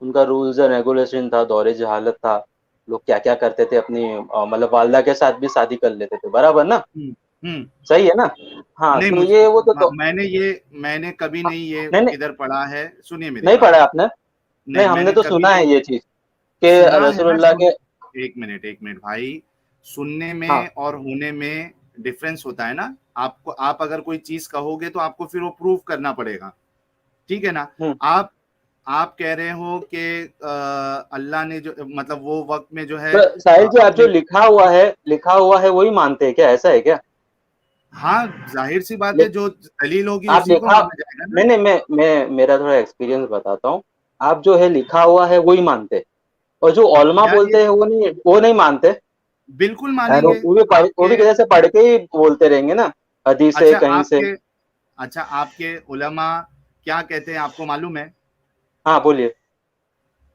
उनका रूल्स एंड रेगुलेशन था, दौरे जहालत था, लोग क्या क्या करते थे, अपनी मतलब वालदा के साथ भी शादी कर लेते थे, बराबर ना? हम्म हम्म। सही है ना? हाँ, नहीं तो मुझ ये वो तो मैंने कभी हाँ, नहीं ये नहीं नहीं, किधर पढ़ा है, सुनिए मेरी नहीं बात। पढ़ा आपने? नहीं, नहीं हमने मैंने तो कभी सुना है नहीं ये चीज कि सुना है ना, रसूलुल्लाह के। एक मिनट भाई, सुनने हाँ। में और होने में डिफरेंस होता है ना। आपको, आप अगर कोई चीज कहोगे तो आपको फिर वो प्रूव करना पड़ेगा, ठीक है ना? हम्म। आप आप कह रहे हो कि अल्लाह ने जो, मतलब वो वक्त में जो है तो साहिल जी, आप जो अपने, लिखा हुआ है वही मानते हैं क्या? ऐसा है क्या? हाँ जाहिर सी बात ले, है, जो दलील होगी आप उसी को लिखा माना जाएगा ना। नहीं नहीं, मैं मेरा थोड़ा एक्सपीरियंस बताता हूँ। आप जो है लिखा हुआ है वही मानते हैं, और जो औलमा यार ये बोलते हैं वो नहीं मानते। बिल्कुल वो मानेंगे। वो भी आपके, कैसे पढ़ के ही बोलते रहेंगे ना, हदीस से अच्छा कहीं से। आपके अच्छा आपके उलमा क्या कहते हैं आपको मालूम है? हाँ, बोलिए।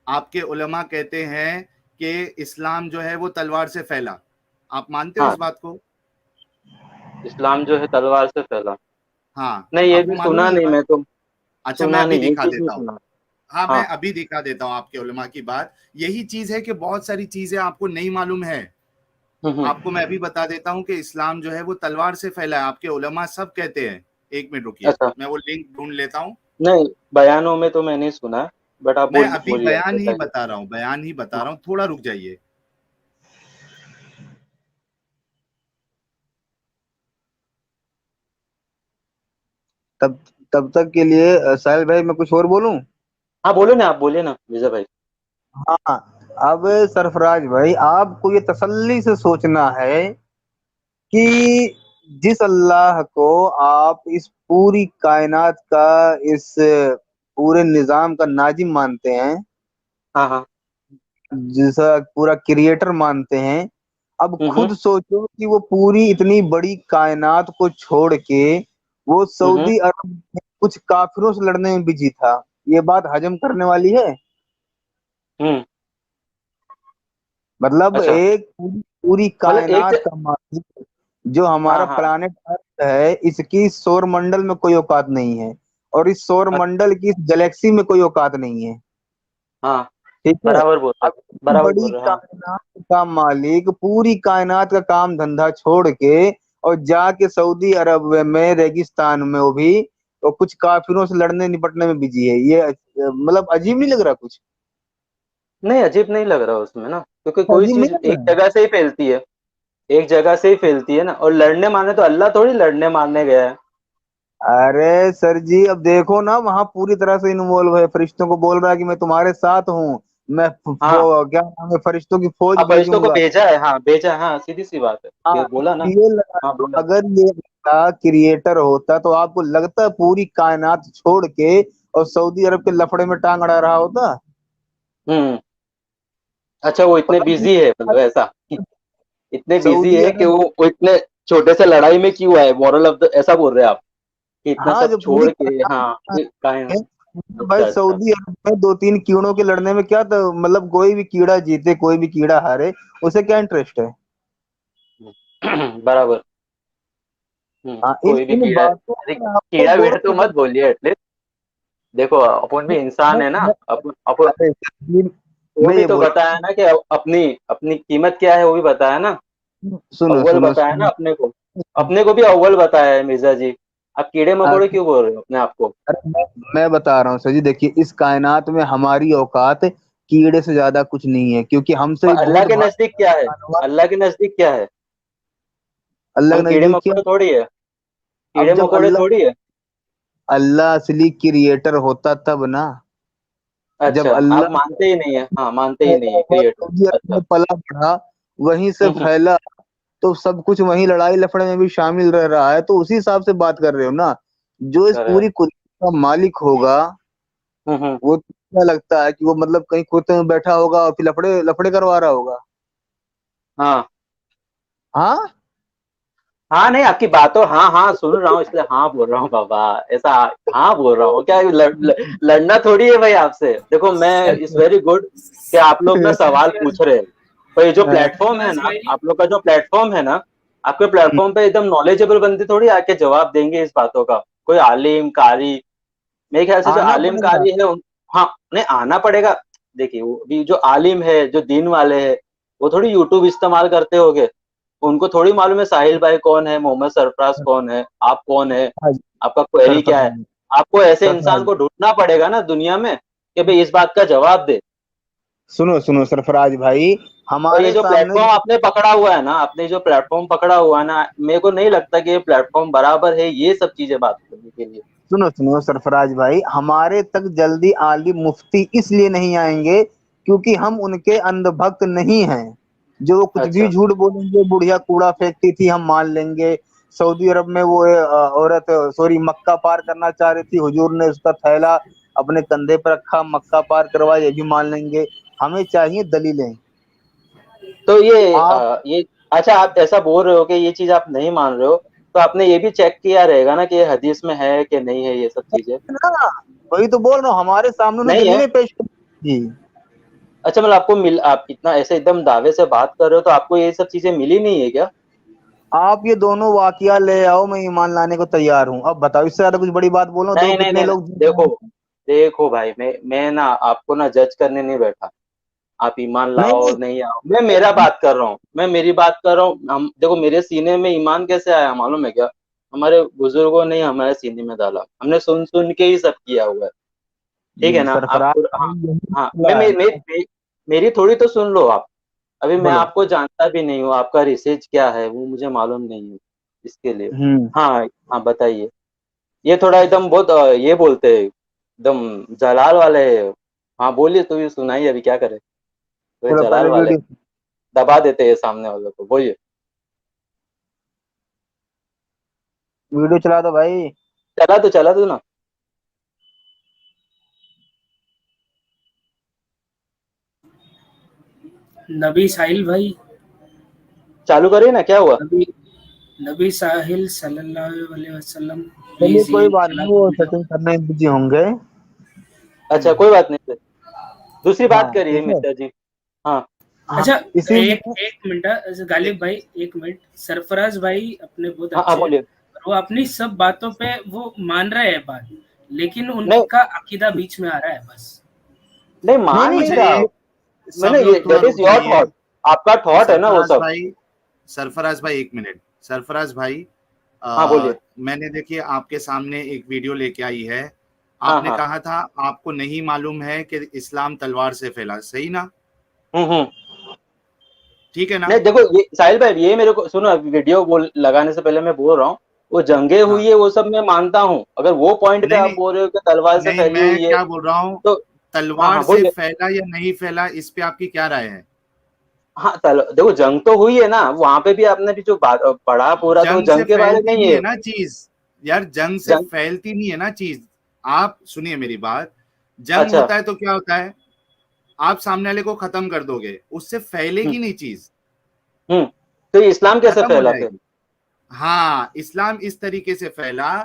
आपके उलमा कहते हैं कि इस्लाम जो है वो तलवार से फैला। आप मानते हो हाँ, इस बात को? इस्लाम जो है तलवार से फैला। हाँ, नहीं, ये आपको भी मालूम सुना है ये नहीं, बात? मैं तो अच्छा मैं सुना अभी नहीं, ये दिखा चीज नहीं देता हूँ। सुना। हाँ मैं हाँ। अभी दिखा देता हूँ आपके उलमा की बात। यही चीज है कि बहुत सारी चीजें आपको नहीं मालूम है। आपको मैं अभी बता देता हूँ कि इस्लाम जो है वो तलवार से फैला है, आपके उलमा सब कहते हैं। एक मिनट रुकिए, अच्छा। मैं वो लिंक ढूंढ लेता हूँ। नहीं, बयानों में तो मैं नहीं सुना, बट आप मैं अभी बोलिए, आप बयान ही बताइए। बता रहा हूँ, बयान ही बता हाँ। रहा हूँ, थोड़ा रुक जाइए। तब तब तक के लिए साहिल भाई मैं कुछ और बोलूं? हाँ, बोलो ना, आप बोलिए ना विजय भाई। हाँ। अब सरफराज भाई, आपको ये तसल्ली से सोचना है कि जिस अल्लाह को आप इस पूरी कायनात का, इस पूरे निजाम का नाजिम मानते हैं, हाँ हाँ। जिसका पूरा क्रिएटर मानते हैं, अब हम्म खुद सोचो कि वो पूरी इतनी बड़ी कायनात को छोड़ के वो हम्म सऊदी अरब में कुछ काफिरों से लड़ने में बिजी था। ये बात हजम करने वाली है? हम्म। मतलब अच्छा। एक पूरी पूरी मतलब कायनात का मालिक, जो हाँ हमारा हाँ प्लानेट अर्थ है, इसकी सौर मंडल में कोई औकात नहीं है, और इस सौर अ- मंडल की इस गैलेक्सी में कोई औकात नहीं है। हाँ, ठीक है। बराबर बोल रहे, अब इतनी बराबर बड़ी बोल रहे, हाँ। कायनात का मालिक पूरी कायनात का काम धंधा छोड़ के और जाके सऊदी अरब में रेगिस्तान में वो भी, और कुछ काफिरों से लड़ने निपटने में बिजी है। ये मतलब अजीब नहीं लग रहा कुछ? नहीं, अजीब नहीं लग रहा उसमें ना, क्योंकि कोई अजीब नहीं चीज लग एक रहा? जगह से ही फैलती है, एक जगह से ही फैलती है ना। और लड़ने मारने तो अल्लाह थोड़ी लड़ने मारने गया है। अरे सर जी, अब देखो ना, वहां पूरी तरह से इन्वॉल्व है, फरिश्तों को बोल रहा है कि मैं तुम्हारे साथ हूँ, मैं हाँ, क्या नाम है, फरिश्तों की फौज अब फरिश्तों को भेजूंगा। भेजा है, हाँ भेजा है, हाँ, सीधी सी बात है, हाँ, ये बोला ना। ये लगा, हाँ, बोला। अगर ये क्रिएटर होता तो आपको लगता है पूरी कायनात छोड़ के और सऊदी अरब के लफड़े में टांग अड़ा रहा होता? हम्म। अच्छा, वो इतने पता नहीं। बिजी है, मतलब ऐसा, इतने बिजी सऊदी है कि अरब, वो इतने छोटे से लड़ाई में क्यों आए, मॉरल ऑफ द, ऐसा बोल रहे हैं आप, कि इतना हाँ, सब जो पूरी छोड़ के, हाँ, कायनात कहा है। है, भाई अच्छा अच्छा। सऊदी अरब में दो तीन कीड़ों के लड़ने में क्या, तो मतलब कोई भी कीड़ा जीते कोई भी कीड़ा हारे, उसे क्या इंटरेस्ट है? बराबर। हाँ, इन कोई भी इन कीड़ा, बातों अरे पर आपको कीड़ा गौर वेड़ तो करना। मत बोलिए एटलीस्ट। देखो, अपन भी इंसान है ना, अपन अपन। अरे वो मैं भी ये तो बोल, बताया ना कि अपनी अपनी कीमत क्या है, वो भी बताया ना, सुनो अव्वल सुनो बताया ना सुनो। अपने को भी अव्वल बताया है मिर्जा जी। आप कीड़े मकोड़े अरे क्यों बोल रहे हो अपने आप को? मैं बता रहा हूँ सर जी, देखिए इस कायनात में हमारी औकात कीड़े से ज्यादा कुछ नहीं है, क्योंकि हमसे पर भी अल्लाह बहुत के भारी नजदीक क्या है? जानवर अल्लाह के नजदीक क्या है? अल्लाह हम के कीड़े नजदीक क्या। मकोड़े थोड़ी है, अब कीड़े जब मकोड़े थोड़ी है। अल्लाह असली क्रिएटर होता तब ना, जब अच्छा, आप अल्लाह मानते ही नहीं है, हाँ मानते ही पैदा नहीं है हुआ, क्रिएटर। सऊदी अरब अच्छा। में पला बढ़ा, वहीं से हम्म। फैला, तो सब कुछ वहीं लड़ाई लफड़े में भी शामिल रह रहा है, तो उसी हिसाब से बात कर रहे हो ना। जो इस करेक्ट। पूरी कुदरत का मालिक होगा, हम्म। वो क्या लगता है कि वो मतलब कहीं कुत्ते में बैठा होगा और फिर लफड़े लफड़े करवा रहा होगा। हाँ हाँ। हाँ, नहीं आपकी बातों हाँ हाँ सुन रहा हूँ, इसलिए हाँ बोल रहा हूँ बाबा, ऐसा हाँ बोल रहा हूँ क्या, लड़ना थोड़ी है भाई आपसे। देखो मैं इट्स वेरी गुड कि आप लोग ना सवाल पूछ रहे हैं, पर ये जो प्लेटफॉर्म है सरफराज ना, भाई, आप लोग का जो प्लेटफॉर्म है ना, आपके प्लेटफॉर्म पे एकदम नॉलेजेबल बंदे थोड़ी आके जवाब देंगे इस बातों का। कोई आलिम कारी, मेरे ख्याल से जो आना आलिम पड़ेगा। कारी है हाँ नहीं आना पड़ेगा। देखिए वो भी जो आलिम है, जो दीन वाले हैं, वो थोड़ी यूट्यूब इस्तेमाल करते होंगे। उनको थोड़ी मालूम है साहिल भाई कौन है, मोहम्मद सरफराज कौन है, आप कौन है, सरफराज आपका क्वेरी क्या है। सरफराज आपको ऐसे इंसान सरफराज को ढूंढना पड़ेगा ना दुनिया में कि भाई इस बात का जवाब दे। सुनो सुनो सरफराज भाई, और ये हमारे जो सामने प्लेटफॉर्म आपने पकड़ा हुआ है ना, आपने जो प्लेटफॉर्म पकड़ा हुआ है ना, मेरे को नहीं लगता कि ये प्लेटफॉर्म बराबर है ये सब चीजें बात करने के लिए। सुनो सुनो सरफराज भाई, हमारे तक जल्दी आलिम मुफ्ती इसलिए नहीं आएंगे क्योंकि हम उनके अंधभक्त नहीं हैं। जो वो कुछ भी अच्छा। झूठ बोलेंगे, बुढ़िया कूड़ा फेंकती थी हम मान लेंगे। सऊदी अरब में वो औरत सॉरी मक्का पार करना चाह रही थी, हुजूर ने उसका थैला अपने कंधे पर रखा, मक्का पार करवा, ये भी मान लेंगे। हमें चाहिए दलीलें। तो आप ये अच्छा आप ऐसा बोल रहे हो कि ये चीज आप नहीं मान रहे हो, तो आपने ये भी चेक किया रहेगा ना कि ये हदीस में है कि नहीं है ये सब चीजें? ना, वही तो बोल रहा हूँ, हमारे सामने उन्होंने नहीं है। दलीलें पेश की जी। अच्छा मतलब आपको मिल, आप इतना ऐसे एकदम दावे से बात कर रहे हो तो आपको ये सब चीजें मिली नहीं है क्या? आप ये दोनों वाकया ले आओ, मैं ईमान लाने को तैयार हूँ। अब बताओ, इससे ज्यादा कुछ बड़ी बात बोलो, देखो नहीं नहीं कितने नहीं नहीं। लोग देखो देखो भाई, मैं ना आपको ना जज करने नहीं बैठा। आप ईमान नहीं लाओ नहीं। नहीं आओ, मैं मेरा बात कर रहा हूँ, मैं मेरी बात कर रहा हूँ। हम देखो मेरे सीने में ईमान कैसे आया मालूम है क्या? हमारे बुजुर्गों ने हमारे सीने में डाला, हमने सुन सुन के ही सब किया हुआ है। ठीक है जी ना सरफराज आपको? भाई, हाँ यही हाँ, मसला है। मेरी थोड़ी तो सुन लो आप। अभी मैं बोलो। आपको जानता भी नहीं हूँ, आपका रिसर्च क्या है वो मुझे मालूम नहीं है इसके लिए। हम्म। हाँ हाँ बताइए। ये थोड़ा एकदम बहुत ये बोलते हैं एकदम जलाल वाले। हाँ बोलिए, तो ये सुनाइए, अभी क्या करें, थोड़े चलो जलाल पहले वाले वीडियो दबा देते हैं सामने वालों को। बोलिए। वीडियो चला दो भाई। चला दो ना। नबी साहिल भाई, चालू करिए ना, क्या हुआ? नबी नबी साहिल सल्लल्लाहु अलैहि वसल्लम, चलिए प्लीज कोई ये बात चला नहीं, दो वो वीडियो। सेटिंग करने में बिजी होंगे। अच्छा कोई बात नहीं सर, दूसरी बात हाँ करिए ठीक है। मिश्रा जी। हाँ हाँ अच्छा, इसीलिए। एक एक मिनट गालिब भाई, एक मिनट। सरफराज भाई अपने बहुत हाँ हाँ अच्छे हैं, बोलिए। वो अपनी सब बातों पे वो मान रहे हैं बात, लेकिन नहीं उनका अकीदा बीच में आ रहा है बस। नहीं नहीं मान नहीं नहीं अच्छा रहा। ये सब मैंने ये लोग थोड़ा दैट इज रुक योर जाइए। थॉट, आपका थॉट है ना वो सरफराज सब। भाई, सरफराज भाई एक मिनट। सरफराज भाई, हाँ बोलिए। मैंने देखिए आपके सामने एक वीडियो लेके आई है। हाँ आपने हाँ। कहा था आपको नहीं मालूम है कि इस्लाम तलवार से फैला, सही ना? हम्म। ठीक है ना? नहीं देखो ये साहिल भाई, ये मेरे को सुनो, वीडियो बोल लगाने से पहले मैं बोल रहा हूँ, वो जंगे हाँ। हुई है वो सब मैं मानता हूँ। अगर वो पॉइंट पे नहीं आप नहीं बोल रहे हो कि तलवार से नहीं, फैली मैं हुई है क्या बोल रहा हूँ, तो हाँ तलवार हाँ से बोलिए। फैला या नहीं फैला, इस पे आपकी क्या राय है? हाँ देखो जंग तो हुई है ना वहां पे भी, आपने भी जो बात पढ़ा पूरा, तो वो जंग से जंग के बारे में फैलती ही नहीं है। है ना चीज। यार जंग से जंग। फैलती नहीं है ना चीज। आप सुनिए मेरी बात। जंग अच्छा। होता है तो क्या होता है, आप सामने वाले को खत्म कर दोगे, उससे हम्म। फैलेगी नहीं चीज, तो ये इस्लाम कैसे खत्म हो फैला फिर? जाएगी। हाँ, इस्लाम इस तरीके से फैला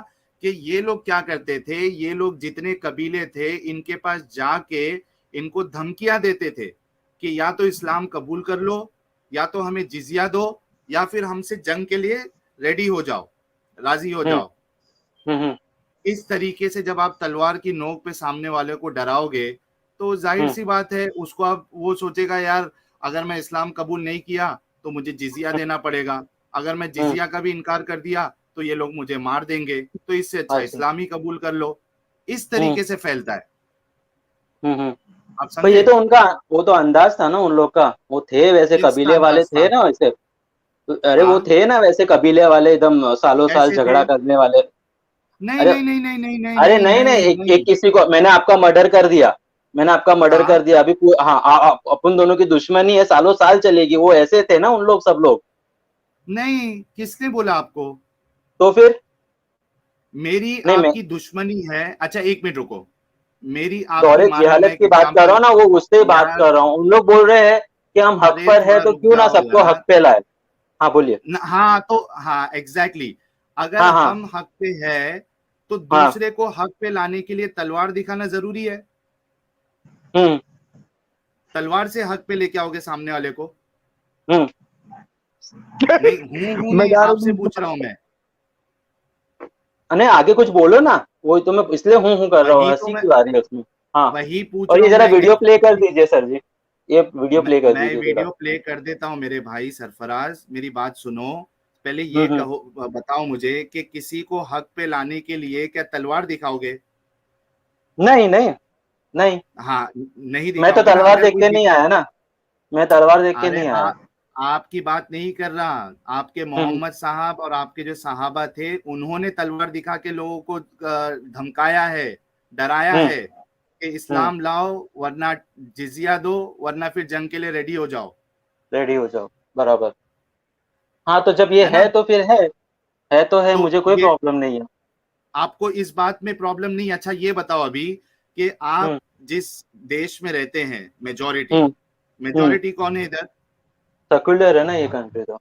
कि ये लोग क्या करते थे, ये लोग जितने कबीले थे इनके पास जाके इनको धमकियां देते थे कि या तो इस्लाम कबूल कर लो, या तो हमें जिजिया दो, या फिर हमसे जंग के लिए रेडी हो जाओ, राजी हो हम्म जाओ। हम्म। इस तरीके से जब आप तलवार की नोक पे सामने वाले को डराओगे तो जाहिर सी बात है उसको अब वो सोचेगा यार अगर मैं इस्लाम कबूल नहीं किया तो मुझे जिजिया देना पड़ेगा, अगर मैं जिजिया का भी इनकार कर दिया तो ये लोग मुझे मार देंगे, तो इससे अच्छा इस्लाम ही कबूल कर लो। इस तरीके से फैलता है। आप भाई ये समझे? तो उनका वो तो अंदाज था ना उन लोग का, वो थे वैसे किसका कबीले वाले अंदाज थे था? ना वैसे, अरे वो हाँ, थे ना वैसे कबीले वाले एकदम सालों साल कैसे थे? झगड़ा करने वाले। नहीं अरे नहीं नहीं नहीं नहीं नहीं अरे नहीं नहीं नहीं, नहीं एक नहीं। किसी को मैंने आपका मर्डर कर दिया, मैंने आपका मर्डर हाँ कर दिया अभी हाँ अपन दोनों की दुश्मनी है, सालों साल चलेगी, वो ऐसे थे ना उन लोग सब लोग। नहीं, किसने बोला आपको? तो फिर मेरी नहीं, मैं आपकी दुश्मनी है? अच्छा एक मिनट रुको, मेरी आपकी दौरे मान लो मैं जिहालत एक की बात कर रहा एग्जांपल, हूँ ना, वो उससे बात यार कर रहा हूँ, उन लोग बोल रहे हैं कि हम हक अरे पर है थोड़ा तो रुक क्यों ना जाओ सबको यार। हक पे लाए। हाँ बोलिए। हाँ तो हाँ एग्जैक्टली, अगर हाँ हाँ हम हक पे है तो हाँ। दूसरे को हक पे लाने के लिए तलवार दिखाना जरूरी है? हम्म तलवार से हक पे लेके आओगे सामने वाले को? हम्म। नहीं, हूं मैं नहीं, आपसे दारू पूछ रहा हूं मैं। नहीं आगे कुछ बोलो ना, वो तो मैं इसलिए हूँ कर रहा हूँ, वही तो हंसी मैं क्यों आ रही है उसमें। हाँ। वही पूछ और रहा ये हूं जरा मैं कि वीडियो प्ले कर दीजिए सर जी, ये वीडियो प्ले कर मैं दीजिए जरा। वीडियो प्ले कर देता हूँ मेरे भाई सरफराज, मेरी बात सुनो। पहले ये हम्म। कहो, बताओ मुझे कि किसी को हक पे लाने के लिए क्या तलवार दिखाओगे? नहीं नहीं नहीं, हाँ, नहीं मैं तो दिखाओगे ना। तलवार अगर देख कोई के नहीं आया ना, मैं तलवार देख के अरे नहीं आया। आपकी बात नहीं कर रहा, आपके हम्म मोहम्मद साहब और आपके जो सहाबा थे उन्होंने तलवार दिखा के लोगों को धमकाया है, डराया हम्म है कि हम्म। इस्लाम लाओ वरना जिजिया दो, वरना फिर जंग के लिए रेडी हो जाओ। रेडी हो जाओ, बराबर। हाँ तो जब ये है है ना? तो फिर है तो है, तो मुझे कोई ये प्रॉब्लम नहीं है। आपको इस बात में प्रॉब्लम नहीं? अच्छा ये बताओ अभी कि आप हम्म जिस देश में रहते हैं, मेजोरिटी, हम्म हम्म। मेजोरिटी कौन है इधर? सेक्युलर है ना ये कंट्री तो,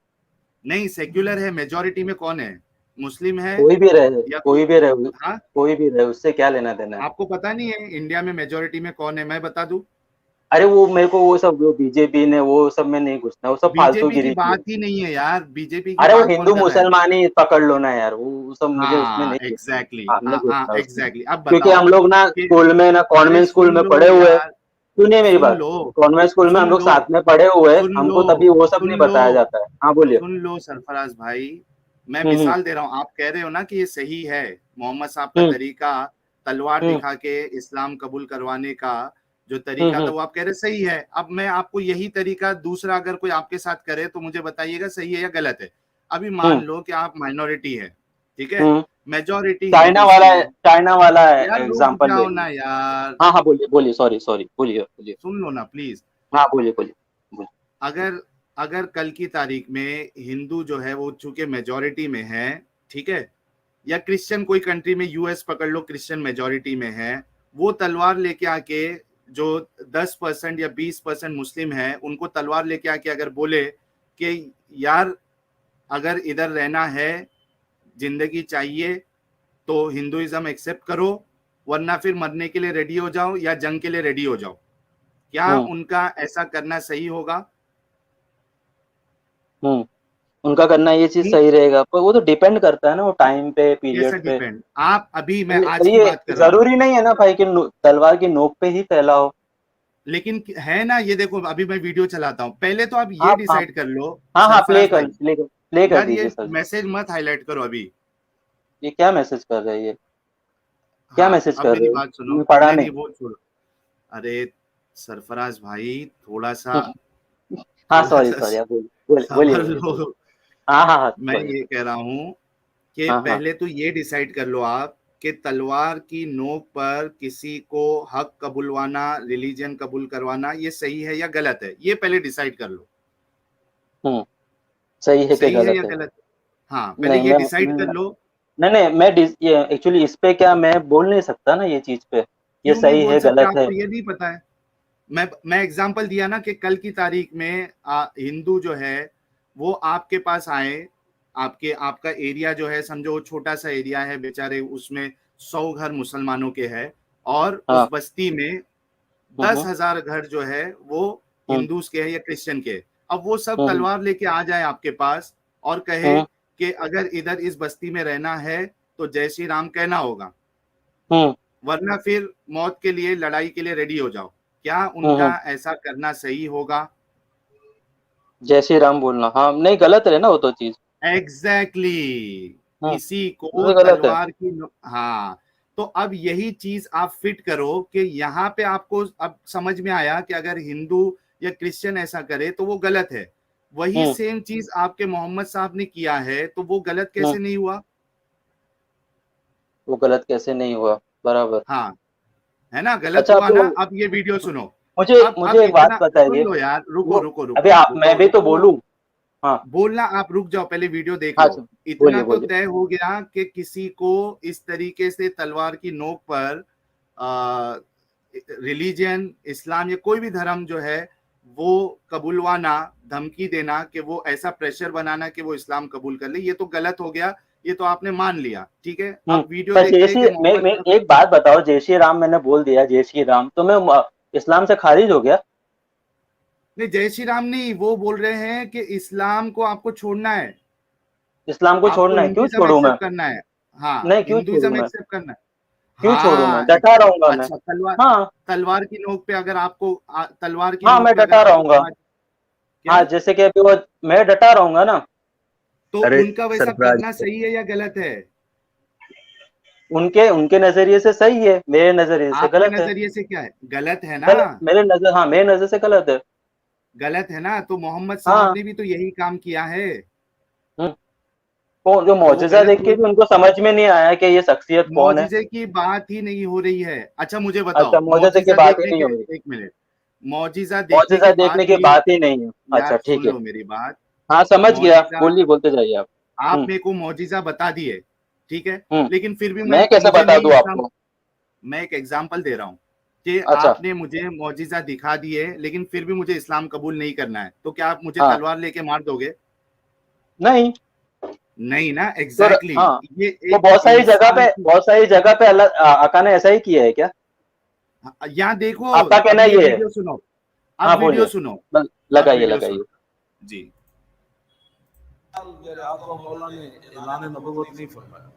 नहीं, सेक्युलर है, मेजोरिटी में कौन है? मुस्लिम है कोई भी रहे, या कोई? कोई भी रहे, हाँ, कोई भी रहे, उससे क्या लेना देना है। आपको पता नहीं है इंडिया में मेजोरिटी में कौन है? मैं बता दूं। अरे वो मेरे को वो सब जो बीजेपी ने वो सब में नहीं घुसना, वो सब फालतू बीजेपी की गिरी की है। बात ही नहीं है यार, बीजेपी की अरे वो बात कौन हिंदू कर रहा है? मुसलमान ही पकड़ लो ना यार, वो सब मुझे उसमें हाँ नहीं घुसना। एग्जैक्टली, हाँ नहीं हाँ घुसना उसमें, एग्जैक्टली। अब क्योंकि हम बताओ लोग ना कि स्कूल में ना अरे कॉन्वेंट स्कूल सुन में लो पढ़े हुए हैं। यार, सुनिए मेरी सुन बात, लो, कॉन्वेंट स्कूल में सुन हम लोग लो, साथ में पढ़े हुए हैं, सुन लो, हमको तभी वो सब सुन नहीं लो, बताया जाता है। हाँ बोलिए। सुन लो सरफराज भाई, मैं हम्म मिसाल दे रहा हूँ। आप कह रहे हो ना कि ये सही है, मोहम्मद साहब का हम्म तरीका तलवार हम्म दिखा के इस्लाम कबूल करवाने का जो तरीका था हम्म वो आप कह रहे सही है। अब मैं आपको यही तरीका दूसरा अगर कोई आपके साथ करे तो मुझे बताइएगा सही है या गलत है। अभी मान हम्म लो कि आप माइनॉरिटी है, ठीक है, हम्म। मेजोरिटी चाइना हिंदूज वाला की है, है। चाइना वाला यार रुक एग्जांपल ले जाओ लीजिए। ना यार, हाँ हाँ बोलिए बोलिए, सॉरी सॉरी, बोलिए बोलिए। सुन लो ना प्लीज। हाँ बोलिए बोलिए बोलिए। अगर अगर कल की तारीख में हिंदू जो है वो चूंकि मेजोरिटी में है, ठीक है, या क्रिश्चियन कोई कंट्री में, यूएस पकड़ लो, क्रिश्चियन मेजोरिटी में है, वो तलवार लेके आके जो 10% या 20% मुस्लिम है उनको तलवार लेके आके अगर बोले कि यार अगर इधर रहना है, जिंदगी चाहिए, तो हिंदुइज्म एक्सेप्ट करो, वरना फिर मरने के लिए रेडी हो जाओ या जंग के लिए रेडी हो जाओ, क्या हम्म उनका ऐसा करना सही होगा? हम्म। उनका करना ये चीज सही रहेगा, पर वो तो डिपेंड करता है ना, वो टाइम पे कैसा पीरियड पे। डिपेंड? आप अभी, मैं पर आज की ये बात कर रहा हूँ, जरूरी नहीं है ना भाई कि तलवार की नोक पे ही फैला हो। लेकिन है ना, ये देखो अभी मैं वीडियो चलाता हूँ, पहले तो आप ये आप डिसाइड कर लो हाँ हाँ सरफराज भाई। प्ले कर यार ये दीजिए सर जी। मैसेज मत हाईलाइट करो अभी। ये क्या मैसेज कर रहे हैं ये, क्या हाँ मैसेज अब कर मेरी रहे हो? बात सुनो, मैं पढ़ा नहीं नहीं नहीं। वो छोड़ो। अरे सरफराज भाई, थोड़ा सा, हाँ थोड़ा सॉरी सा सॉरी, आप बोलिए बोलिए बोलिए संभल बोलिए बोलिए। लो। हाँ हाँ हाँ मैं बोलिए। ये कह रहा हूँ कि हाँ हाँ पहले तो ये डिसाइड कर लो आप कि तलवार की नोक पर किसी को हक कबूलवाना, रिलीजन कबूल करवाना, ये सही है या गलत है, ये पहले डिसाइड कर लो। हम्म। सही है कि सही है या गलत है? गलत? हाँ पहले नहीं ये मैं डिसाइड कर लो। नहीं नहीं मैं ये एक्चुअली इस पे क्या मैं बोल नहीं सकता ना ये चीज पे, ये क्यों नहीं सही बोल है सकते? गलत है। आपको ये नहीं पता है? मैं एग्जांपल दिया ना कि कल की तारीख में हिंदू जो है वो आपके पास आए, आपका एरिया जो है समझो वो छोटा सा एरिया है बेचारे, उसमें 100 घर मुसलमानों के हैं, और उस हाँ। बस्ती में हम्म 10,000 घर जो है वो हम्म हिंदूज के हैं या क्रिश्चियन के हैं। अब वो सब हम्म तलवार लेके आ जाए आपके पास और कहे हम्म कि अगर इधर इस बस्ती में रहना है तो जय श्री राम कहना होगा, हम्म वरना फिर मौत के लिए, लड़ाई के लिए रेडी हो जाओ। क्या उनका ऐसा करना सही होगा? जय श्री राम बोलना, हाँ नहीं गलत है ना वो तो चीज। एग्जैक्टली किसी वो को तो गलत है। तलवार की हाँ, तो अब यही चीज आप फिट करो कि यहाँ पे आपको अब समझ में आया कि अगर हिंदू या क्रिश्चियन ऐसा करे तो वो गलत है। वही सेम चीज आपके मोहम्मद साहब ने किया है, तो वो गलत कैसे नहीं हुआ? वो गलत कैसे नहीं हुआ, बराबर। हाँ, है ना, गलत अच्छा हुआ अब ना। अब ये वीडियो सुनो। मुझे अब मुझे एक बात इतना सुन बताइए। लो यार, रुको वो रुको अभी रुको आप, रुको मैं भी तो रुको, बोलूं। हाँ बोलना आप रुक जाओ, पहले वीडियो देख हाँ लो। इतना बोलिए तो बोलिए। तय हो गया कि किसी को इस तरीके से तलवार की नोक पर रिलीजन, इस्लाम या कोई भी धर्म जो है वो कबूलवाना, धमकी देना कि वो ऐसा प्रेशर बनाना कि वो इस्लाम कबूल कर ले, ये तो गलत हो गया। ये तो आपने मान लिया, ठीक है। अब वीडियो पर देखते हैं कि मोहम्मद मैं एक बात बताओ, जय श्री राम मैंने बोल दिया जय श्री राम, तो मैं इस्लाम से खारिज हो गया? नहीं, जय श्री राम नहीं, वो बोल रहे हैं कि इस्लाम को आपको छोड़ना है, इस्लाम को आपको छोड़ना है, क्यों हिंदुइज्म छोड़ू मैं? एक्सेप्ट करना है। हाँ, नहीं क्यों छोड़ू हिंदुइज्म मैं? एक्सेप्ट करना है। क्यों छोड़ू मैं? हाँ, डटा रहूंगा मैं। अच्छा, तलवार, हाँ तलवार की नोक पे अगर आपको तलवार की हाँ नोक मैं पे अगर डटा आपको रहूंगा। क्या हाँ जैसे कि अभी वो, मैं डटा रहूंगा ना। तो अरे उनका वैसा सरफराज, करना सही है या गलत है? उनके उनके नजरिए से सही है, मेरे नजरिए से आपके गलत है। नजरिए से क्या है? गलत है ना, गलत मेरे नजर, हाँ मेरे नजर से गलत है। गलत है ना। तो मोहम्मद साहब हाँ। ने भी तो यही काम किया है, वो जो तो वो मौजूदा गलत देख के हुए। भी उनको समझ में नहीं आया कि ये शख्सियत कौन है। मौजिजे की बात ही नहीं हो रही है। अच्छा मुझे बताओ, अच्छा मौजूदा की मौजिजा बात ही देखने नहीं के, हो रही, एक मिनट, मौजिजा देखने मौजूदा के बाद देखने की भी, बात ही नहीं है। यार अच्छा सुन ठीक है। लो मेरी बात। हाँ समझ गया, मौजिजा, बोलिए बोलते जाइए आप। आप मेरे को मौजिजा बता दिए, ठीक है, हम्म लेकिन फिर भी मैं कैसे मुझे बता नहीं दूं इस्लाम, आपको? मैं एक एग्जांपल दे रहा हूँ कि अच्छा। आपने मुझे मौजिजा दिखा दिए, लेकिन फिर भी मुझे इस्लाम कबूल नहीं करना है, तो क्या आप मुझे हाँ तलवार लेके मार दोगे? नहीं नहीं ना, तो एग्जैक्टली हाँ, ये वो एक इंसान की, बहुत सारी जगह पे अल्लाह आका ने ऐसा ही किया है क्या? यहाँ देखो, आपका अब कहना ये ये है? वीडियो सुनो, अब हाँ वीडियो बोलिए। सुनो, अब लगाइए वीडियो सुनो लगाइए। जी। मेरे आका मौला ने ऐलान नबुवत नहीं फरमाया,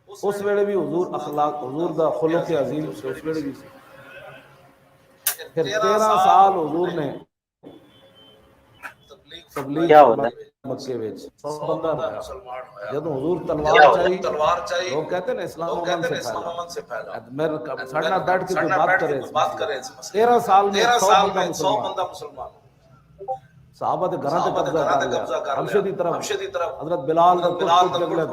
उस वेले भी हुजूर अखलाक, हुजूर दा खुलुक अजीम से उस वेले भी सी। फिर 13 साल हुजूर ने तबलीग क्या होता फरमाई है? मक्के विच, 100 बंदा रहा। जब हुजूर क्या तलवार होता है? चाहिए, लोग कहते हैं ना इस्लाम अमन से फैला, मेरे साढ़े ना बैठ के कोई बात करे इस मसले। 13 साल में 100 बंदा मुसलमान, साहबा के घरां ते कब्जा कर लिया, हबशे दी तरफ हजरत बिलाल ने कुछ अगले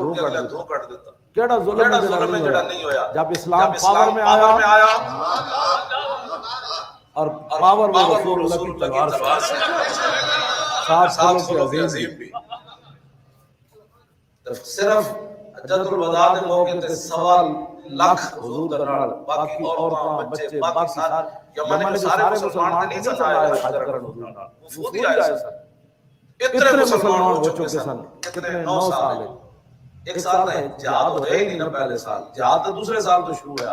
धो काट दिता। केड़ा जुल्म है जेड़ा नहीं होया जब इस्लाम पावर में आया, और पावर में रसूलुल्लाह की तलवार से साथ खुलो के अजीम भी। तो सिर्फ हज्जतुल वदा के मौके पे 1.25 लाख हुजूर दा नाल, बाकी औरतां बच्चे बाकी सारे यमन के सारे मुसलमान नहीं सन आए हज करन हुजूर नाल, वफूद ही आए सन। इतने मुसलमान हो चुके सन, कितने 9 साल है, एक साल का जिहाद होया ही नहीं ना, पहले साल जिहाद तो दूसरे साल तो शुरू हुआ,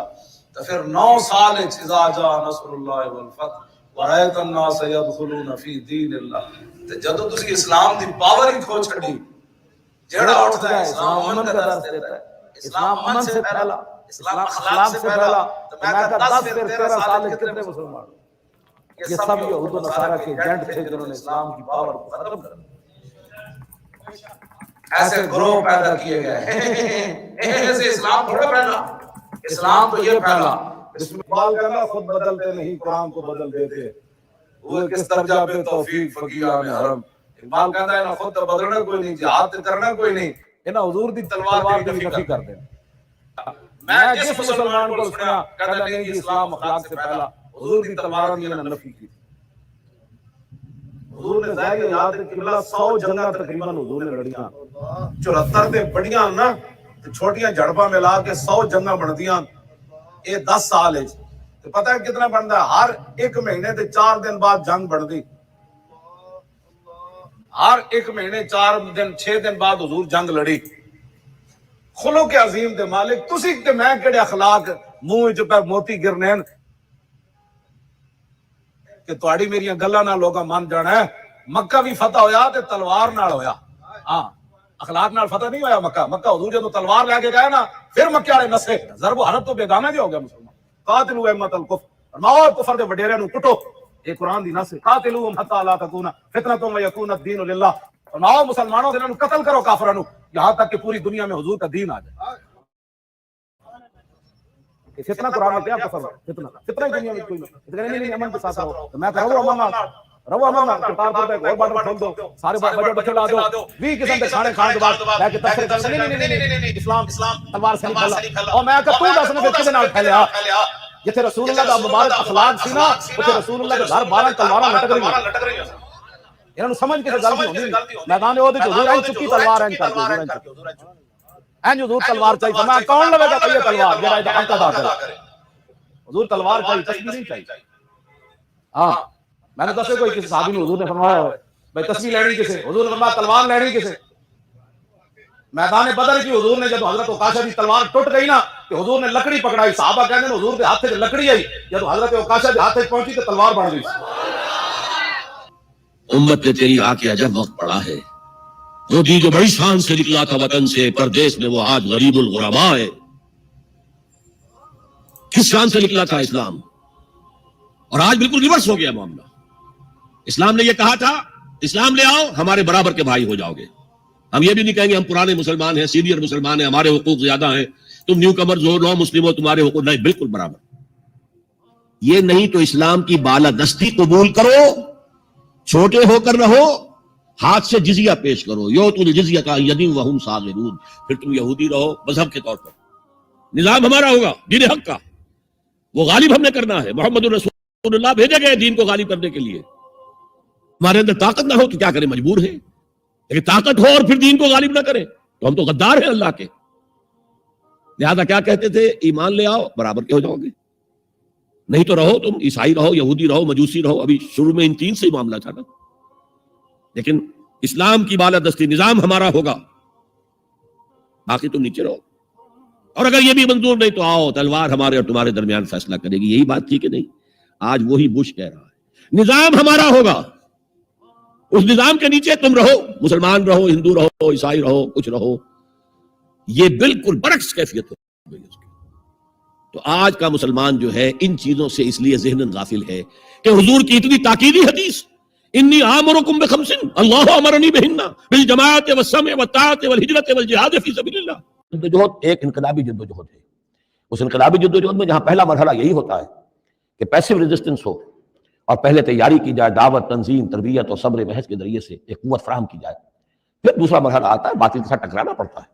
तो फिर 9 साल इज़ा जा नसरुल्लाह वल फतह व रअयत अन्नास यदखुलून फी दीनिल्लाह। ते जदों तुसी इस्लाम दी पावर ही खो छड़ी, जेड़ा उठदा है इस्लाम अमन का दर्स देता है, इस्लाम अमन से फैला, इस्लाम अखलाक से फैला, तो मैं कहता 10 फिर 13 साल में कितने मुसलमान? ये सब यहूद व नसारा के एजेंट थे जिन्होंने इस्लाम की पावर को खत्म कर दिया। ऐसे ग्रोह पैदा किए गए, ऐसे इस्लाम थोड़ा फैला, इस्लाम तो ये फैला। इसमें इकबाल कहना खुद बदलते नहीं कुरान को बदल देते, वो किस दर्जा पे तौफीक फकीरान हरम। इकबाल कहता है ना खुद तो बदलना कोई नहीं, जिहाद करना कोई नहीं, इन्हें हुजूर दी तलवार दी नफी कर देना। मैं जिस मुसलमान को सुना कहता नहीं जी इस्लाम अखलाक से फैला, हुजूर दी तलवार ने इन्हें नफी की। हुजूर ने जाहिर याद है किबला 100 जंगा तकरीबन हुजूर ने लड़ियां, 74 ते बड़ियां ना ते छोटियां झड़पा मिला के 100 जंगा बनदियां। ये 10 साल है, तो पता है कितना बनता है? हर एक महीने ते 4 दिन बाद जंग बनदी, हर एक महीने 4 दिन 6 दिन बाद हुजूर जंग लड़ी। खुलो के अजीम दे मालिक तुसी ते मैं केड़े अखलाक मुंह च पे मोती गिरने कि तुहाडी मेरियां गल्लां नाल लोगां मान जाना है। मक्का भी फतह होया ते तलवार नाल होया, हां अखलाक नाल फतह नहीं होया मक्का। मक्का हुजूर जदों तलवार लेके गए ना, फिर मक्के वाले नसे, जरब हरब तो बेगाना जो हो गया मुसलमान। कातिलू अहमतल कुफ्र, फरमाओ कुफर दे वडेरियां नु कुटो, ये कुरान दी नस है, कातिलूहुम हत्ता ला तकूना फितनतुम व यकूना दीनु लिल्लाह। फरमाओ मुसलमानों इन्हां नु कत्ल करो काफिरां नु, यहां तक कि पूरी दुनिया में हुजूर का दीन आ जाए। फितना कुरान में क्या कफर है? फितना ही दुनिया में कोई नहीं, अमन के साथ रहो। तो मैं कह रहा हूं अमन करतारपुर पे एक और बॉर्डर खोल दो, सारे बच्चे ला दो, 20 किस्म के खाने खाने के बाद बैठ के तफसीर कर, नहीं इस्लाम तलवार से नहीं फैला। और मैं कहता हूं दस ने किसके नाल फैलिया, जिथे रसूलुल्लाह दा मुबारक अखलाक सी ना, उथे रसूलुल्लाह के घर 12 तलवारां लटक रही हैं। इन्हां समझ के गलती होंदी मैदान ओदे हुजूर आई चुकी तलवार हैं कर एंज हुजूर तलवार चाहिए। मैं कौन लवेगा ये तलवार जेड़ा इदा अंत अदा करे? हुजूर तलवार चाहिए, तस्बीह नहीं चाहिए। हां मैंने दसे कोई किसी साहब ने हुजूर ने फरमाया भाई तस्बीह लेनी किसे, हुजूर ने फरमाया तलवार लेनी किसे। मैदान बदर की हुजूर ने जब हजरत उकाशा की तलवार टूट गई ना, तो हुजूर ने लकड़ी पकड़ाई, साहबा कहते हैं हुजूर के हाथ से लकड़ी आई, जब हजरत उकाशा के हाथ तक पहुंची तो तलवार बन गई। उम्मत ने तेरी आके अजब वक्त पड़ा है, वो दी जो बड़ी शान से निकला था वतन से परदेश में, वो आज गरीबुल गुरबा है। किस शान से निकला था इस्लाम, और आज बिल्कुल रिवर्स हो गया मामला। इस्लाम ने यह कहा था इस्लाम ले आओ हमारे बराबर के भाई हो जाओगे। हम ये भी नहीं कहेंगे हम पुराने मुसलमान हैं, सीनियर मुसलमान हैं, हमारे हुकूक ज्यादा हैं, तुम न्यू कमर्स हो, नौ मुस्लिम हो, तुम्हारे हुकूक नहीं, बिल्कुल बराबर। ये नहीं तो इस्लाम की बालादस्ती कबूल करो, छोटे होकर रहो, हाथ से जिजिया पेश करो, यो तुल जिजिया का यदीम वहुम सागिरून, फिर तुम यहूदी रहो मजहब के तौर पर, निजाम हमारा होगा दीन हक का, वो गालिब हमने करना है। मोहम्मद रसूलुल्लाह भेजे गए दीन को गालिब करने के लिए। हमारे अंदर ताकत ना हो तो क्या करें, मजबूर है, लेकिन ताकत हो और फिर दीन को गालिब ना करें तो हम तो गद्दार हैं अल्लाह के। लिहाजा क्या कहते थे, ईमान ले आओ बराबर के हो जाओगे, नहीं तो रहो तुम ईसाई रहो, यहूदी रहो, मजूसी रहो। अभी शुरू में इन तीन से ही मामला था ना, लेकिन इस्लाम की बालादस्ती निजाम हमारा होगा, बाकी तुम नीचे रहो। और अगर ये भी मंजूर नहीं तो आओ तलवार हमारे और तुम्हारे दरमियान फैसला करेगी। यही बात थी कि नहीं? आज वही बुश कह रहा है निजाम हमारा होगा, उस निजाम के नीचे तुम रहो, मुसलमान रहो, हिंदू रहो, ईसाई रहो, कुछ रहो। ये बिल्कुल बरक्स कैफियत हो गई उसकी। तो आज का मुसलमान जो है इन चीजों से इसलिए ज़हनन गाफिल है कि हुजूर की इतनी ताकीदी हदीस, इन्नी आमरुकुम बिखम्सिन अल्लाहु अमरनी बिहिन्ना बिल जमाअत व सम व ताअत व हिजरत व जिहाद फी सबीलिल्लाह। जद्दोजहद एक इनकलाबी जद्दोजहद है। उस इनकलाबी जद्दोजहद में जहां पहला मरहला यही होता है कि पैसिव रेजिस्टेंस हो और पहले तैयारी की जाए, दावत, तंजीम, तरबियत और सब्र महज के जरिए से एक कुव्वत फराहम की जाए। फिर दूसरा मरहला आता है, बातिल के साथ टकराना पड़ता है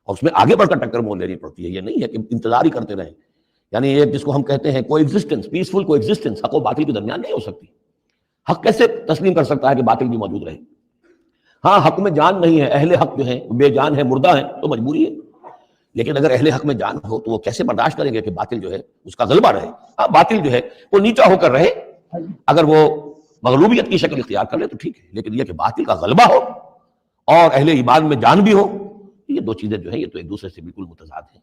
और उसमें आगे बढ़कर टक्कर मोल लेनी पड़ती है। ये नहीं है कि इंतजार ही करते रहें, यानी एक जिसको हम कहते हैं कोएग्जिस्टेंस, पीसफुल कोएग्जिस्टेंस हक और बातिल के दरमियान नहीं हो सकती। हक कैसे तस्लीम कर सकता है कि बातिल भी मौजूद रहे? हाँ, हक में जान नहीं है, अहले हक जो है बेजान है, मुर्दा है, तो मजबूरी है। लेकिन अगर अहले हक में जान हो तो वो कैसे बर्दाश्त करेंगे कि बातिल जो है उसका गलबा रहे? हाँ, बातिल जो है वो नीचा होकर रहे, अगर वो मगलूबियत की शक्ल इख्तियार कर ले तो ठीक है, लेकिन यह कि बातिल का गलबा हो और अहले ईमान में जान भी हो, ये दो चीजें जो है ये तो एक दूसरे से बिल्कुल मुतजाद हैं।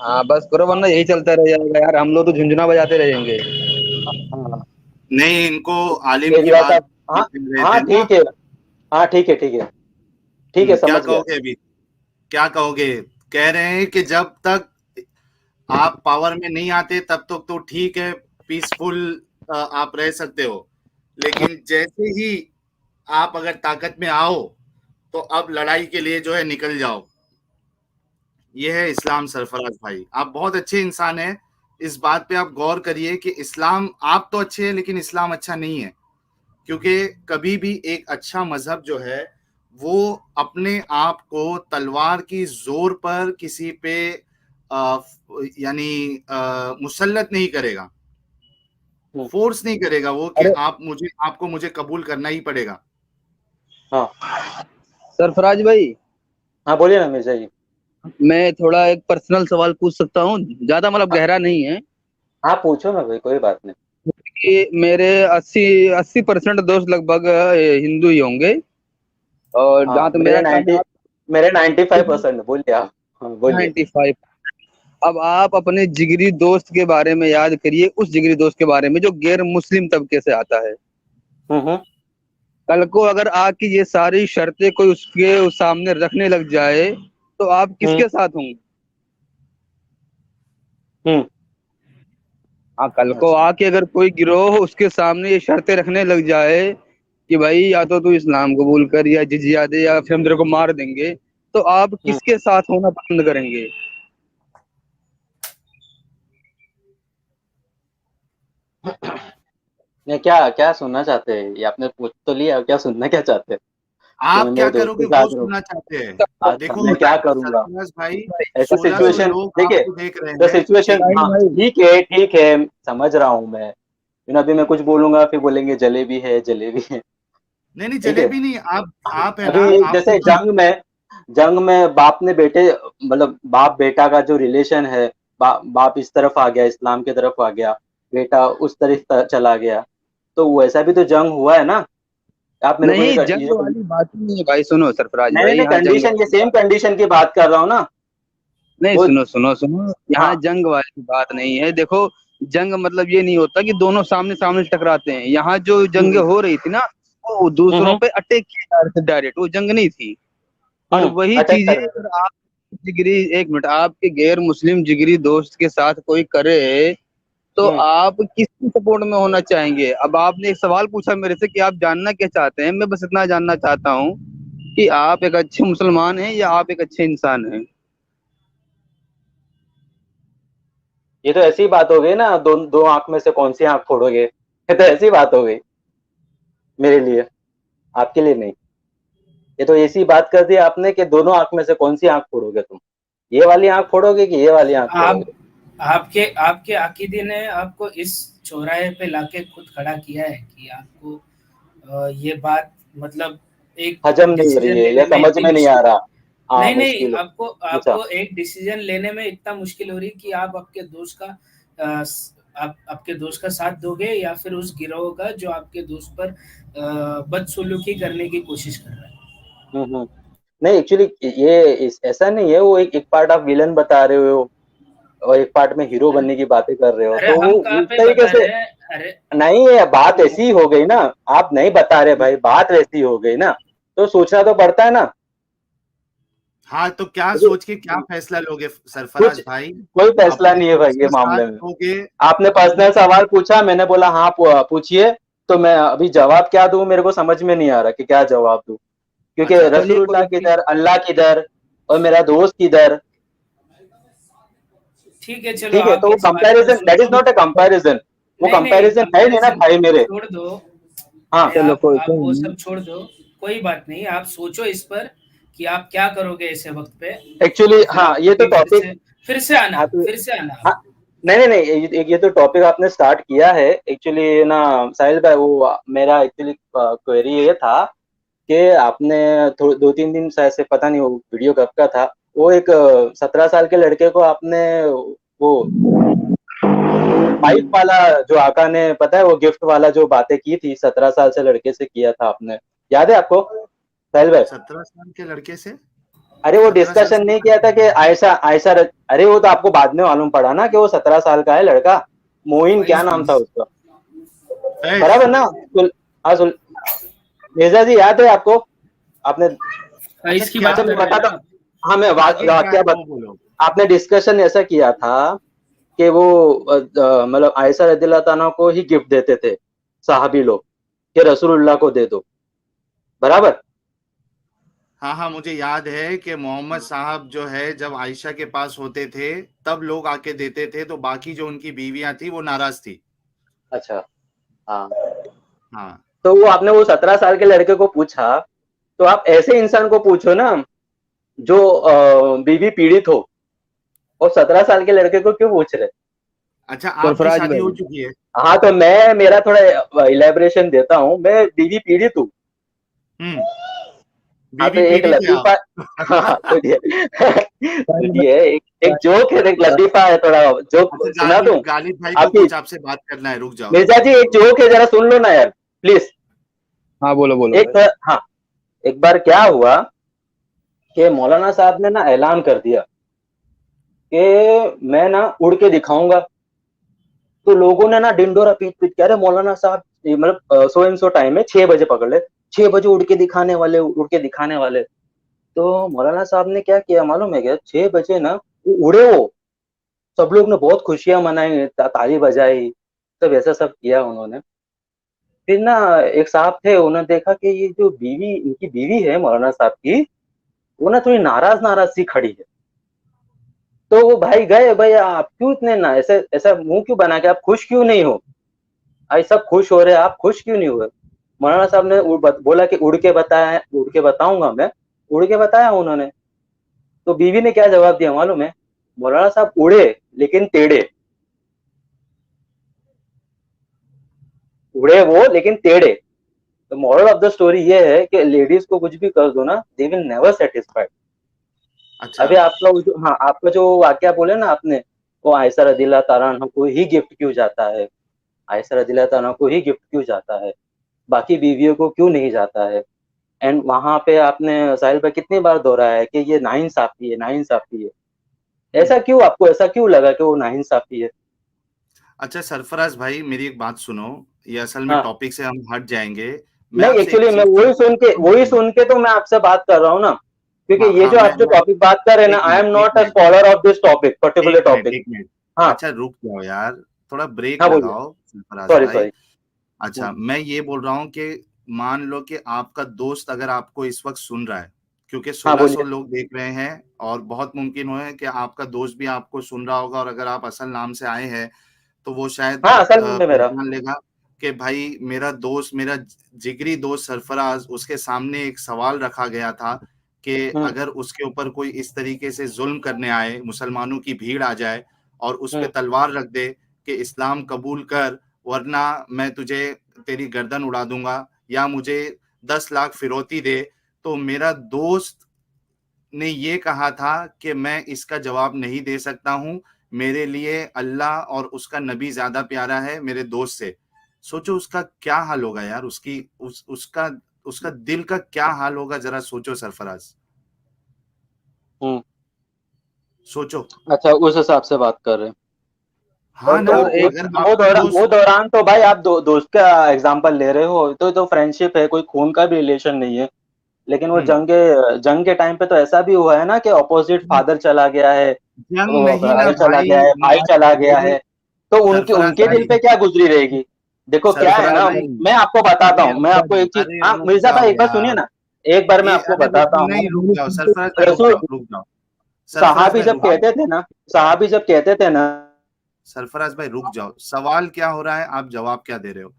हाँ बस करो वरना यही चलता रह जाएगा यार, हम लोग तो झुंझुना बजाते रहेंगे। नहीं, इनको आलिम की बात हाँ ठीक है, हाँ ठीक है ठीक है ठीक है, क्या समझ गया। कहोगे? अभी क्या कहोगे? कह रहे हैं कि जब तक आप पावर में नहीं आते तब तक तो ठीक है, पीसफुल आप रह सकते हो, लेकिन जैसे ही आप अगर ताकत में आओ तो अब लड़ाई के लिए जो है निकल जाओ। ये है इस्लाम। सरफराज भाई, आप बहुत अच्छे इंसान हैं, इस बात पे आप गौर करिए कि इस्लाम, आप तो अच्छे हैं लेकिन इस्लाम अच्छा नहीं है, क्योंकि कभी भी एक अच्छा मजहब जो है वो अपने आप को तलवार की जोर पर किसी पे यानी मुसल्लत नहीं करेगा, फोर्स नहीं करेगा वो कि आपको मुझे कबूल करना ही पड़ेगा। हाँ सरफराज भाई, हाँ बोलिए ना मिर्जा जी। मैं थोड़ा एक पर्सनल सवाल पूछ सकता हूँ? ज्यादा मतलब गहरा नहीं है। हाँ पूछो ना भाई, कोई बात नहीं। कि मेरे 80% दोस्त लगभग हिंदू ही होंगे, और हाँ, जहाँ तक मेरा मेरे 95% बोलिए आप। हाँ, बोलिए। 95। अब आप अपने जिगरी दोस्त के बारे में याद करिए, उस जिगरी दोस्त के बारे में जो गैर मुस्लिम तबके से आता है। हम्म। कल को अगर आपकी ये सारी शर्तें कोई उसके सामने रखने लग जाए तो आप हम्म। किसके साथ होंगे? हम्म। हाँ, कल को अच्छा। आके अगर कोई गिरोह उसके सामने ये शर्तें रखने लग जाए कि भाई या तो तू इस्लाम कबूल कर या जिजिया दे या फिर हम तेरे को मार देंगे, तो आप हम्म। किसके साथ होना पसंद करेंगे? नहीं, क्या क्या सुनना चाहते हैं ये? आपने पूछ तो लिया, क्या सुनना क्या चाहते हैं कि मैं आप क्या मेरे दोस्त के करोगे वो साथ रहूं? सुनना चाहते हैं। अच्छा, देखो मैं क्या करूंगा? सरफराज भाई, ऐसा 1600 सिचुएशन लोग देखिए, आपको देख रहे तो हैं। सिचुएशन, एक हाँ भाई ठीक है, समझ रहा हूँ मैं। अभी मैं कुछ बोलूंगा फिर बोलेंगे जलेबी है, जलेबी है। नहीं नहीं, ठीक है। जलेबी नहीं, आप है ना, अभी आपको जैसे जो जंग में बाप ने बेटे, मतलब बाप बेटा का जो रिलेशन है, बाप इस तरफ आ गया, इस्लाम की तरफ आ गया, बेटा उस तरफ चला गया, तो वैसा भी तो जंग हुआ है ना। आप मेरे को नहीं, ये जंग वाली बात ही नहीं है भाई। सुनो सरफराज नहीं भाई, नहीं नहीं, यहाँ जंग कंडीशन, ये वाली सेम कंडीशन की बात कर रहा हूँ ना। नहीं, वो, सुनो सुनो सुनो, यहाँ हाँ। जंग वाली बात नहीं है। देखो, जंग मतलब ये नहीं होता कि दोनों सामने सामने से टकराते हैं। यहाँ जो जंग हम्म। हो रही थी ना, वो दूसरों हम्म। पे अटैक किया जा रहा था डायरेक्ट, वो जंग नहीं थी। और वही अटैक चीजें कर रहे थे। अगर आप जिगरी, एक मिनट, आपके गैर मुस्लिम जिगरी दोस्त के साथ कोई करे तो हम्म। आप किसकी सपोर्ट में होना चाहेंगे? अब आपने एक सवाल पूछा मेरे से कि आप जानना क्या चाहते हैं, मैं बस इतना जानना चाहता हूँ कि आप एक अच्छे मुसलमान हैं या आप एक अच्छे इंसान हैं। ये तो ऐसी बात हो गई ना, दो दो आंख में से कौन सी आंख फोड़ोगे? ये तो ऐसी बात हो गई मेरे लिए, आपके लिए नहीं। ये तो ऐसी बात कर दी आपने कि दोनों आंख में से कौन सी आंख फोड़ोगे तुम? ये वाली आंख फोड़ोगे कि ये वाली आंख आप फोड़ोगे? आपके आपके अकीदे ने आपको इस चौराहे पे लाके खुद खड़ा किया है कि आपको ये बात मतलब एक हजम नहीं हो रही डिसीजन है या लेने में समझ इतनी में नहीं आ मुश्किल। रहा। हाँ, नहीं नहीं, मुश्किल हो। आपको अच्छा। आपको एक डिसीजन लेने में इतना मुश्किल हो रही कि आप आपके दोस्त का आप आपके दोस्त का साथ दोगे या फिर उस गिरोह का जो आपके दोस्त पर बदसलूकी करने की कोशिश कर रहा है। हम्म। नहीं, एक्चुअली ये ऐसा नहीं है, वो एक पार्ट आप विलन बता रहे हो और एक पार्ट में हीरो बनने की बातें कर रहे हो, अरे तो वो हम कहाँ उस पे तरीके बता से रहे हैं? अरे नहीं है। बात ऐसी हो गई ना, आप नहीं बता रहे भाई, बात वैसी हो गई ना, तो सोचना तो पड़ता है ना। हाँ, तो क्या देखिए, सोच के क्या फैसला लोगे कुछ सरफराज भाई? कोई फैसला अपने नहीं है भाई दोस्त ये के साथ मामले में। दोगे? आपने पर्सनल सवाल पूछा, मैंने बोला हाँ पूछिए, तो मैं अभी जवाब क्या दूं मेरे को समझ में नहीं आ रहा कि क्या जवाब दूं, क्योंकि अच्छा चलिए कोई रसूलुल्लाह नहीं। किधर, अल्लाह किधर, और मेरा दोस्त किधर? ठीक है, चलो ठीक है, आप तो वो इस बात को कंपैरिजन, दैट इज सोचो। Not a comparison. वो नहीं नहीं, कंपैरिजन है नहीं ना कंपैरिजन भाई मेरे। छोड़ दो। हाँ। चलो कोई आप कोई वो नहीं। सब छोड़ दो। कोई बात नहीं, आप सोचो इस पर कि आप क्या करोगे ऐसे वक्त पे। एक्चुअली और फिर हाँ, आप ये तो कभी टॉपिक, फिर से आना, हाँ तो, फिर से आना हाँ, आप। नहीं नहीं नहीं, ये तो टॉपिक आपने स्टार्ट किया है एक्चुअली ना। साहिल भाई, वो मेरा एक्चुअली क्वेरी ये था कि आपने 2-3 दिन से पता नहीं वो वीडियो कब का था, वो एक 17 साल के लड़के को आपने वो बाइक वाला, जो आका ने पता है वो गिफ्ट वाला जो बातें की थी, 17 साल से लड़के से किया था आपने, याद है आपको साहिल भाई? 17 साल के लड़के से? अरे वो 17 साल डिस्कशन से नहीं बात किया था कि करें? अरे वो तो आपको बाद में मालूम पड़ा ना कि वो 17 साल का है लड़का। मोइन क्या फैज नाम था फैज उसका? फैज। बराबर ना? हाँ, मिर्जा जी याद है आपको? आपने, अच्छा, फैज की क्या बात अच्छा मैं कर रहे हैं बताता बोला? ना आप? हूँ। हाँ, मैं आगे क्या वाक्य है वो बोलो। आपने डिस्कशन ऐसा किया था कि वो मतलब आयशा रदियल्लाहु ताला को ही गिफ्ट देते थे साहबी लोग, कि रसूलुल्लाह को दे दो, बराबर? हाँ हाँ, मुझे याद है कि मोहम्मद साहब जो है जब आयशा के पास होते थे तब लोग आके देते थे, तो बाकी जो उनकी बीवियां थी वो नाराज थी। अच्छा। हाँ, हाँ। तो वो आपने वो 17 साल के लड़के को पूछा, तो आप ऐसे इंसान को पूछो ना जो बीवी पीड़ित हो, और 17 साल के लड़के को क्यों पूछ रहे? अच्छा, आपकी सरफराज शादी हो भाई, चुकी है? हाँ, तो मैं मेरा थोड़ा इलेबरेशन देता हूँ, मैं बीवी पीड़ित हूँ। हम्म। हाँ, तो बीवी एक पीड़ित है लतीफा, आप? हाँ, सुनिए साहिल सुनिए, एक जोक है, एक लतीफा है, थोड़ा जोक अच्छा सुना दूं गालिब भाई को आपकी? कुछ आपसे बात करना है, रुक जाओ। मिर्जा जी एक जोक है, जरा सुन लो ना यार प्लीज। हाँ बोलो बोलो एक भाई। हाँ, एक बार क्या हुआ कि मौलाना साहब ने ना ऐलान कर दिया कि मैं ना उड़ के दिखाऊंगा। तो लोगों ने ना डिंडोरा पीट पीट के, अरे मौलाना साहब ये मतलब सो एंड सो टाइम है, 6 बजे पकड़ ले, 6 बजे उड़ के दिखाने वाले, उड़ के दिखाने वाले। तो मौलाना साहब ने क्या किया मालूम है क्या? 6 बजे ना वो उड़े, वो सब लोग ने बहुत खुशियां मनाई, ताली बजाई, सब ऐसा सब किया उन्होंने। फिर ना एक साहब थे, उन्होंने देखा कि ये जो बीवी, इनकी बीवी है मौलाना साहब की, वो ना थोड़ी नाराज नाराज सी खड़ी है। तो वो भाई गए, भाई आप क्यों इतने ना ऐसे ऐसा मुंह क्यों बना के, आप खुश क्यों नहीं हो? भाई सब खुश हो रहे हैं, आप खुश क्यों नहीं हुए? मौलाना साहब ने बोला कि उड़ के बताया, उड़ के बताऊंगा मैं। उड़ के बताया उन्होंने। तो बीवी ने क्या जवाब दिया मालूम है? मौलाना साहब उड़े लेकिन टेढ़े, उड़े वो लेकिन टेढ़े। तो मॉरल ऑफ द स्टोरी ये है कि लेडीज को कुछ भी कर दो ना, दे विल नेवर सेटिस्फाइड। अच्छा अभी आपका वो जो, हाँ आपका जो वाक्या बोले ना आपने, वो आयशा रदिल्लाह ताला अन्हा को ही गिफ्ट क्यों जाता है, आयशा रदिल्लाह ताला अन्हा को ही गिफ्ट क्यों जाता है, बाकी बीवियों को क्यों नहीं जाता है? एंड वहां पे आपने साहिल भाई कितनी बार दोहराया है कि ये नाइंसाफी है, नाइंसाफी है। ऐसा क्यों, आपको ऐसा क्यों लगा कि वो नाइंसाफी है? अच्छा सरफराज भाई, मेरी एक बात सुनो, ये असल में हाँ, टॉपिक से हम हट जाएंगे। मैं नहीं आपसे एक एक्चुअली मैं चीज वही सुन के तो मैं आपसे बात कर रहा हूँ ना, क्योंकि हाँ ये हाँ, जो आप जो टॉपिक बात कर रहे हैं ना, एक आई एम मिनट एक not a minute scholar of this topic, particular एक मिनट टॉपिक। एक मिनट। हाँ, अच्छा रुक जाओ यार, थोड़ा ब्रेक हाँ बोलिए। लगाओ सरफराज सॉरी भाई। सॉरी। अच्छा मैं ये बोल रहा हूँ कि मान लो कि आपका दोस्त अगर आपको इस वक्त सुन रहा है, क्योंकि हाँ 1600 बोलिए। लोग देख रहे हैं, और बहुत मुमकिन है कि आपका दोस्त भी आपको सुन रहा होगा, और अगर आप असल नाम से आए हैं तो वो शायद हाँ असल में मेरा। पहचान लेगा कि भाई मेरा दोस्त, मेरा जिगरी दोस्त सरफराज, उसके सामने एक सवाल रखा गया था कि हम्म अगर उसके ऊपर कोई इस तरीके से जुल्म करने आए, मुसलमानों की भीड़ आ जाए और उस पे हम्म तलवार रख दे कि इस्लाम कबूल कर वरना मैं तुझे, तेरी गर्दन उड़ा दूंगा, या मुझे 10 लाख फिरौती दे, तो मेरा दोस्त ने ये कहा था कि मैं इसका जवाब नहीं दे सकता हूं, मेरे लिए अल्लाह और उसका नबी ज्यादा प्यारा है मेरे दोस्त से। सोचो उसका क्या हाल होगा यार, उसकी उसका उसका दिल का क्या हाल होगा, जरा सोचो सरफराज, हम्म। सोचो। अच्छा उस हिसाब से बात कर रहे हैं। हाँ तो ना, एक अगर आपका वो दोस्त दौरान तो भाई आप दोस्त का एग्जांपल ले रहे हो, तो फ्रेंडशिप है, कोई खून का भी रिलेशन नहीं है। लेकिन वो हम्म जंग के टाइम पे तो ऐसा भी हुआ है ना कि ऑपोजिट फादर चला गया है, जंग वो नहीं ना चला भाई, गया है, भाई चला गया मेरे है। तो उनके सरफराज उनके दिल भाई, पे क्या गुजरी रहेगी? देखो क्या है सरफराज ना, भाई, मैं आपको बताता अरे हूँ, मैं आपको एक चीज, अरे हाँ रुक मिर्जा भाई जाओ एक बार सुनिए यार, ना, एक बार मैं ये आपको अरे रुक बताता हूँ। नहीं, रुक जाओ सरफराज भाई, रुक रसूल जाओ रुक जाओ, सरफराज साहबी भाई जब रुक जाओ, कहते थे ना, साहबी जब कहते थे ना, सरफराज भाई रुक जाओ, सवाल क्या हो रहा है, आप जवाब क्या दे रहे हो?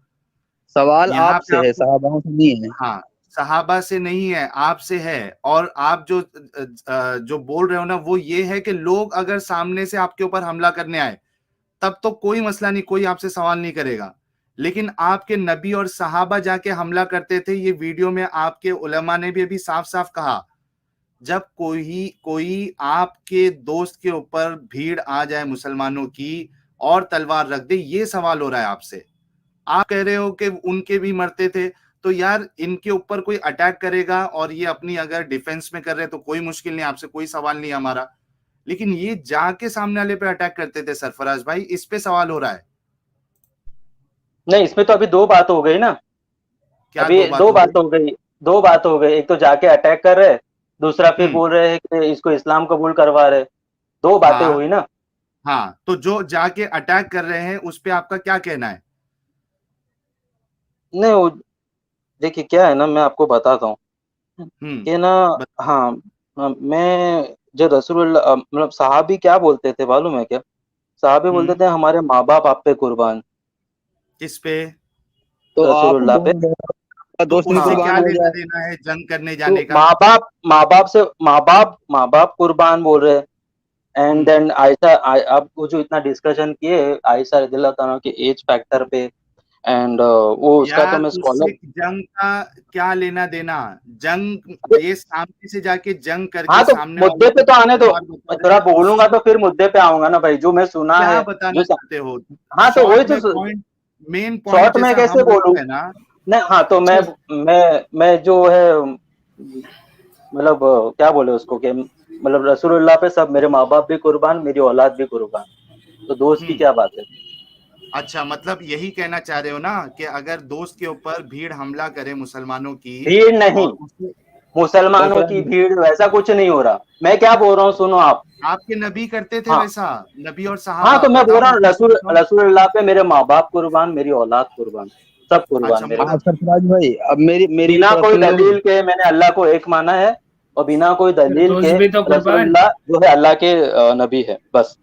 सवाल यहाँ पे आपसे है, आपको, साहबाओं से नहीं है। हाँ, सहाबा से नहीं है, आपसे है। और आप जो बोल रहे हो ना, वो ये है कि लोग अगर सामने से आपके ऊपर हमला करने आए तब तो कोई मसला नहीं, कोई आपसे सवाल नहीं करेगा, लेकिन आपके नबी और सहाबा जाके हमला करते थे, ये वीडियो में आपके उलमा ने भी अभी साफ साफ कहा। जब कोई कोई आपके दोस्त के ऊपर भीड़ आ जाए मुसलमानों की और तलवार रख दे, ये सवाल हो रहा है आपसे। आप कह रहे हो कि उनके भी मरते थे, तो यार इनके ऊपर कोई अटैक करेगा और ये अपनी अगर डिफेंस में कर रहे तो कोई मुश्किल नहीं, आपसे कोई सवाल नहीं हमारा, लेकिन ये जाके सामने वाले पे अटैक करते थे सरफराज भाई, इस पे सवाल हो रहा है। नहीं इसमें तो अभी दो बात हो गई ना, क्या अभी दो बात दो हो बात गई? हो गई, दो बात हो गई। एक तो जाके अटैक कर रहे, दूसरा फिर हम्म बोल रहे हैं कि इसको इस्लाम कबूल करवा रहे। दो बातें हाँ हुई ना। हाँ, तो जो जाके अटैक कर रहे हैं उस पे आपका क्या कहना है? नहीं देखिए क्या है ना, मैं आपको बताता हूँ हम्म कि ना, बताओ। हाँ, मैं जो रसूलुल्लाह मतलब साहबी क्या बोलते थे मालूम है क्या? साहबी बोलते थे हमारे माँ बाप आप पे कुर्बान, किस पे? तो आप रसूलुल्लाह पे। बोल रहे हो आपका तो दोस्त भी हाँ उनसे कुर्बान क्या हो लेना जाए। देना है जंग करने तो जाने का? माँ बाप कुर्बान बोल रहे हैं। एंड हम्म देन आयशा, अब वो जो इतना डिस्कशन किए आयशा रदियल्लाहु ताला के एज फैक्टर पे, एंड वो उसका तो यार मैं उससे स्कॉलर जंग का क्या लेना देना? जंग ये सामने से जाके जंग करके हाँ, तो सामने मुद्दे वाले पे को तो आने दो, तलवार बता मैं रहे थोड़ा हो, बोलूंगा तो उससे फिर मुद्दे पे आऊंगा ना भाई, जो मैं सुना क्या है बताना जो चाहते हो? हाँ, तो वही शॉर्ट में तो पॉइंट, मेन पॉइंट शॉर्ट में जैसा कैसे हम बोलूं? रखते हैं ना। नहीं, हाँ, तो मैं जो है मतलब क्या बोले उसको कि मतलब रसूलुल्लाह पे सब, मेरे माँ बाप भी कुर्बान, मेरी औलाद भी कुर्बान, तो दोस्त की क्या बात है? अच्छा, मतलब यही कहना चाह रहे हो ना कि अगर दोस्त के ऊपर भीड़ हमला करे मुसलमानों की भीड़ नहीं, और उसे मुसलमानों की भीड़, वैसा कुछ नहीं हो रहा। मैं क्या बोल रहा हूँ सुनो आप। आपके नबी करते थे हाँ, वैसा, नबी और हाँ, सहाबा, तो मैं बोल बताओ रहा हूँ मुझे रसूल सुनता हूँ। रसूलुल्लाह पे मेरे माँ बाप कुर्बान, मेरी औलाद कुर्बान, सब कुर्बान अच्छा मेरे। हाँ मतलब सरफराज भाई, अब मेरी बिना कोई पर्सनल, दलील के मैंने अल्लाह को एक माना है, और बिना कोई फिर दलील दोस्त के भी तो कुर्बान। रसूलुल्लाह जो है अल्लाह के नबी है, बस।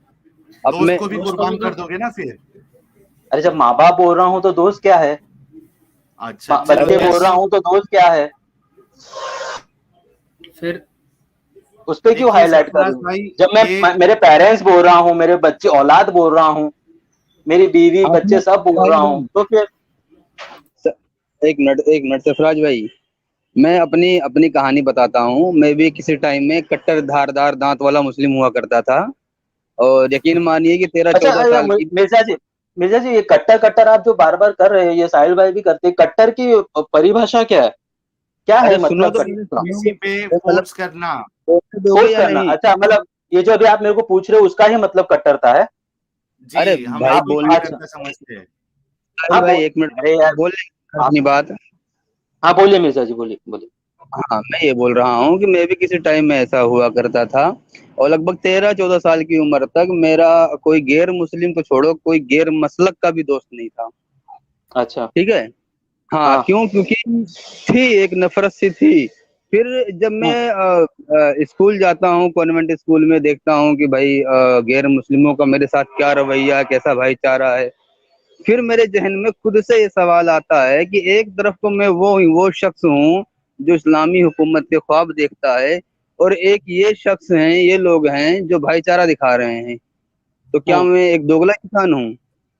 अब दोस्त मैं को भी दोस्त को कुर्बान भी तो कर दोगे ना फिर? अरे जब माँ बाप बोल रहा हूँ तो दोस्त क्या है? अच्छा चलो, बच्चे बोल रहा जैसे हूँ तो दोस्त क्या है? फिर उस पे क्यों देखिए हाईलाइट सरफराज करूँ? भाई, जब ये मेरे पेरेंट्स बोल रहा हूँ, मेरे बच्चे औलाद बोल रहा हूँ, मेरी बीवी आपने बच्चे सब बोल भाई रहा हूँ, तो फिर एक मिनट सरफराज भाई, मैं अपनी अपनी कहानी बताता हूँ। मैं भी किसी टाइम में कट्टर धारदार दांत वाला मुस्लिम हुआ करता था, और यकीन मानिए कि तेरह अच्छा, चौदह साल की। मिर्जा जी, ये कट्टर कट्टर आप जो बार बार कर रहे हैं, ये साहिल भाई भी करते हैं, कट्टर की परिभाषा क्या है? क्या है अरे सुनो मतलब तो कट्टर पहले, का? किसी पे मतलब फोर्स करना। वोट दोगे फोर्स या करना, नहीं? अच्छा, मतलब ये जो अभी आप मेरे को पूछ रहे हो उसका ही मतलब कट्टरता है? अरे जी, हम भाई इसी को बोलने, अच्छा, कट्टरता समझते हैं। साहिल हाँ, भाई एक मिनट अरे यार, बोलने आप, अपनी बात। हाँ, बोलिए मिर्जा जी, बोलिए बोलिए। हाँ, मैं ये बोल रहा हूँ कि मैं भी किसी टाइम में ऐसा हुआ करता था, और लगभग 13-14 साल की उम्र तक मेरा कोई गैर मुस्लिम को छोड़ो, कोई गैर मसलक का भी दोस्त नहीं था। अच्छा, ठीक है। हाँ, हाँ, क्यों? क्योंकि थी, एक नफरत सी थी। फिर जब हम्म, मैं स्कूल जाता हूँ, कॉन्वेंट स्कूल में, देखता हूँ कि भाई गैर मुस्लिमों का मेरे साथ क्या रवैया, कैसा भाईचारा है। फिर मेरे जहन में खुद से ये सवाल आता है कि एक तरफ तो मैं वो शख्स हूँ जो इस्लामी हुकूमत के ख्वाब देखता है, और एक ये शख्स हैं, ये लोग हैं जो भाईचारा दिखा रहे हैं। तो क्या हम्म, मैं एक दोगला इंसान हूँ?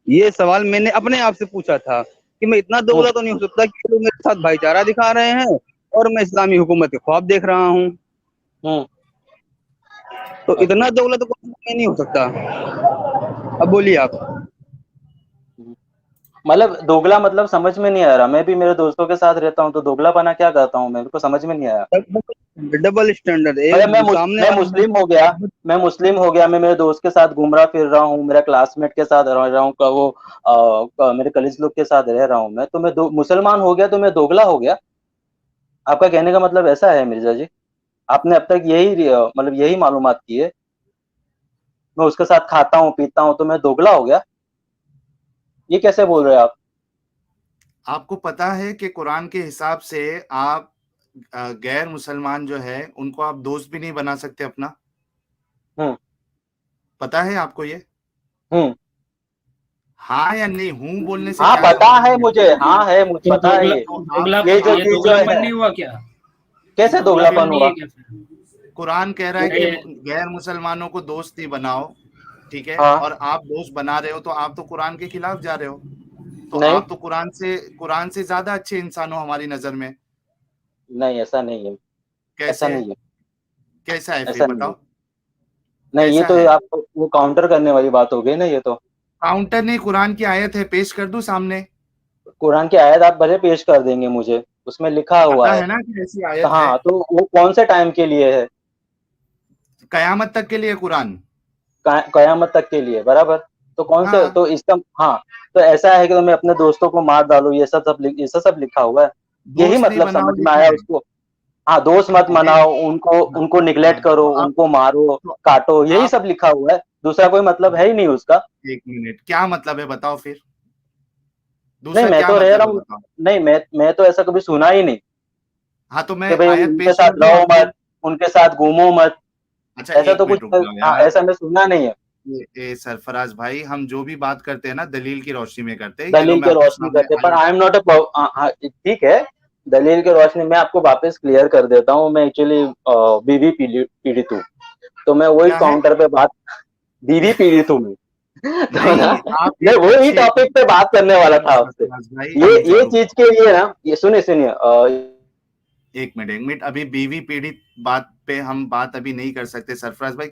ये सवाल मैंने अपने आप से पूछा था कि मैं इतना हम्म, दोगला तो नहीं हो सकता कि लोग मेरे साथ भाईचारा दिखा रहे हैं और मैं इस्लामी हुकूमत के ख्वाब देख रहा हूँ। हम्म, तो अच्छा, इतना दोगला तो मैं नहीं हो सकता। अब बोलिए आप। हम्म। मतलब दोगला मतलब समझ में नहीं आ रहा। मैं भी मेरे दोस्तों के साथ रहता हूँ, तो दोगलापना क्या करता हूँ, मेरे को समझ में नहीं आया। डबल स्टैंडर्ड, मतलब एक सामने मैं वाला। मुस्लिम हो गया, मैं मेरे दोस्त के साथ घूम रहा फिर रहा हूँ, मेरा क्लासमेट के साथ रह रहा हूँ, मेरे कॉलेज लोग के साथ रह रहा हूँ मैं, तो मैं मुसलमान हो गया तो मैं दोगला हो गया? आपका कहने का मतलब ऐसा है मिर्जा जी? आपने अब तक यही मतलब यही मालूमात की है? मैं उसके साथ खाता हूँ पीता हूँ तो मैं दोगला हो गया? ये कैसे बोल रहे हैं आप? आपको पता है कि कुरान के हिसाब से आप गैर मुसलमान जो है उनको आप दोस्त भी नहीं बना सकते अपना। हम्म, पता है आपको ये? हम्म, हाँ या नहीं, हूं बोलने से हाँ, क्या पता संबंध है है? मुझे, हाँ है, मुझे तो पता है ये। आप ये जो दोगलापन है, नहीं हुआ क्या? ये कैसे दोगलापन दोगलापन नहीं है हुआ? क्या फिर? कुरान कह रहा है कि अरे गैर मुसलमानों को दोस्त नहीं बनाओ, ठीक है, हाँ, और आप दोस्त बना रहे हो तो आप तो कुरान के खिलाफ जा रहे हो। तो नहीं, आप तो कुरान से ज्यादा अच्छे इंसान हो हमारी नजर में। नहीं, ऐसा नहीं है, ऐसा कैसे है? नहीं है, कैसा है फिर ऐसा नहीं है। बताओ? नहीं, ये कैसा तो है? आप वो काउंटर करने वाली बात हो गई ना, ये तो। काउंटर नहीं, कुरान की आयत है, पेश कर दूं सामने? कुरान की आयत आप भले पेश कर देंगे मुझे, उसमें लिखा हुआ पता है। है ना कि ऐसी तो आयत है। हाँ, तो वो कौन से टाइम के लिए है? कयामत तक के लिए कुरान। कयामत तक के लिए, बराबर। तो कौन से, हाँ, तो इसका, हाँ, तो ऐसा है कि तुम्हें अपने दोस्तों को मार डालो, ये सब लिखा हुआ है। यही दोस्त नहीं मतलब बनाओ समझ में लिखा आया है। उसको। हाँ, दोस्त मत ये मनाओ उनको, हाँ, उनको निग्लेक्ट हाँ, करो, तो उनको मारो, तो काटो, यही आप सब लिखा हुआ है। दूसरा कोई मतलब है ही नहीं उसका। एक मिनट, क्या मतलब है बताओ फिर? नहीं, दूसरा मैं क्या तो रह मतलब रहा है हूँ। बताओ? नहीं, मैं तो ऐसा कभी सुना ही नहीं हाँ तो कि मैं भाई आयत उनके पेश साथ कर दूं रहो आपको? मत, उनके साथ घूमो मत। अच्छा ऐसा एक तो कुछ, मिनट रुक जाओ हाँ, यार। ऐसा मैं सुना नहीं है। सरफराज भाई, हम जो भी बात करते हैं ना दलील की रोशनी में करते हैं। ये लो दलील मैं के आपके रोशनी सामने करते, पर आयत। आई एम नॉट अ, ठीक है। दलील के रोशनी में आपको वापस क्लियर कर देता हूँ, मैं एक्चुअली बीवी पीड़ित हूँ। तो मैं वही क्या है? काउंटर पे बात, बीवी पीड़ित हूँ मैं। तो ना, आप मैं एक वही अच्छे टॉपिक पे बात करने वाला था आपसे। सरफराज भाई, ये अभी जरूर चीज के लिए ना, ये सुनिए एक मिनट अभी बीवी पीड़ित बात पे हम बात अभी नहीं कर सकते सरफराज भाई।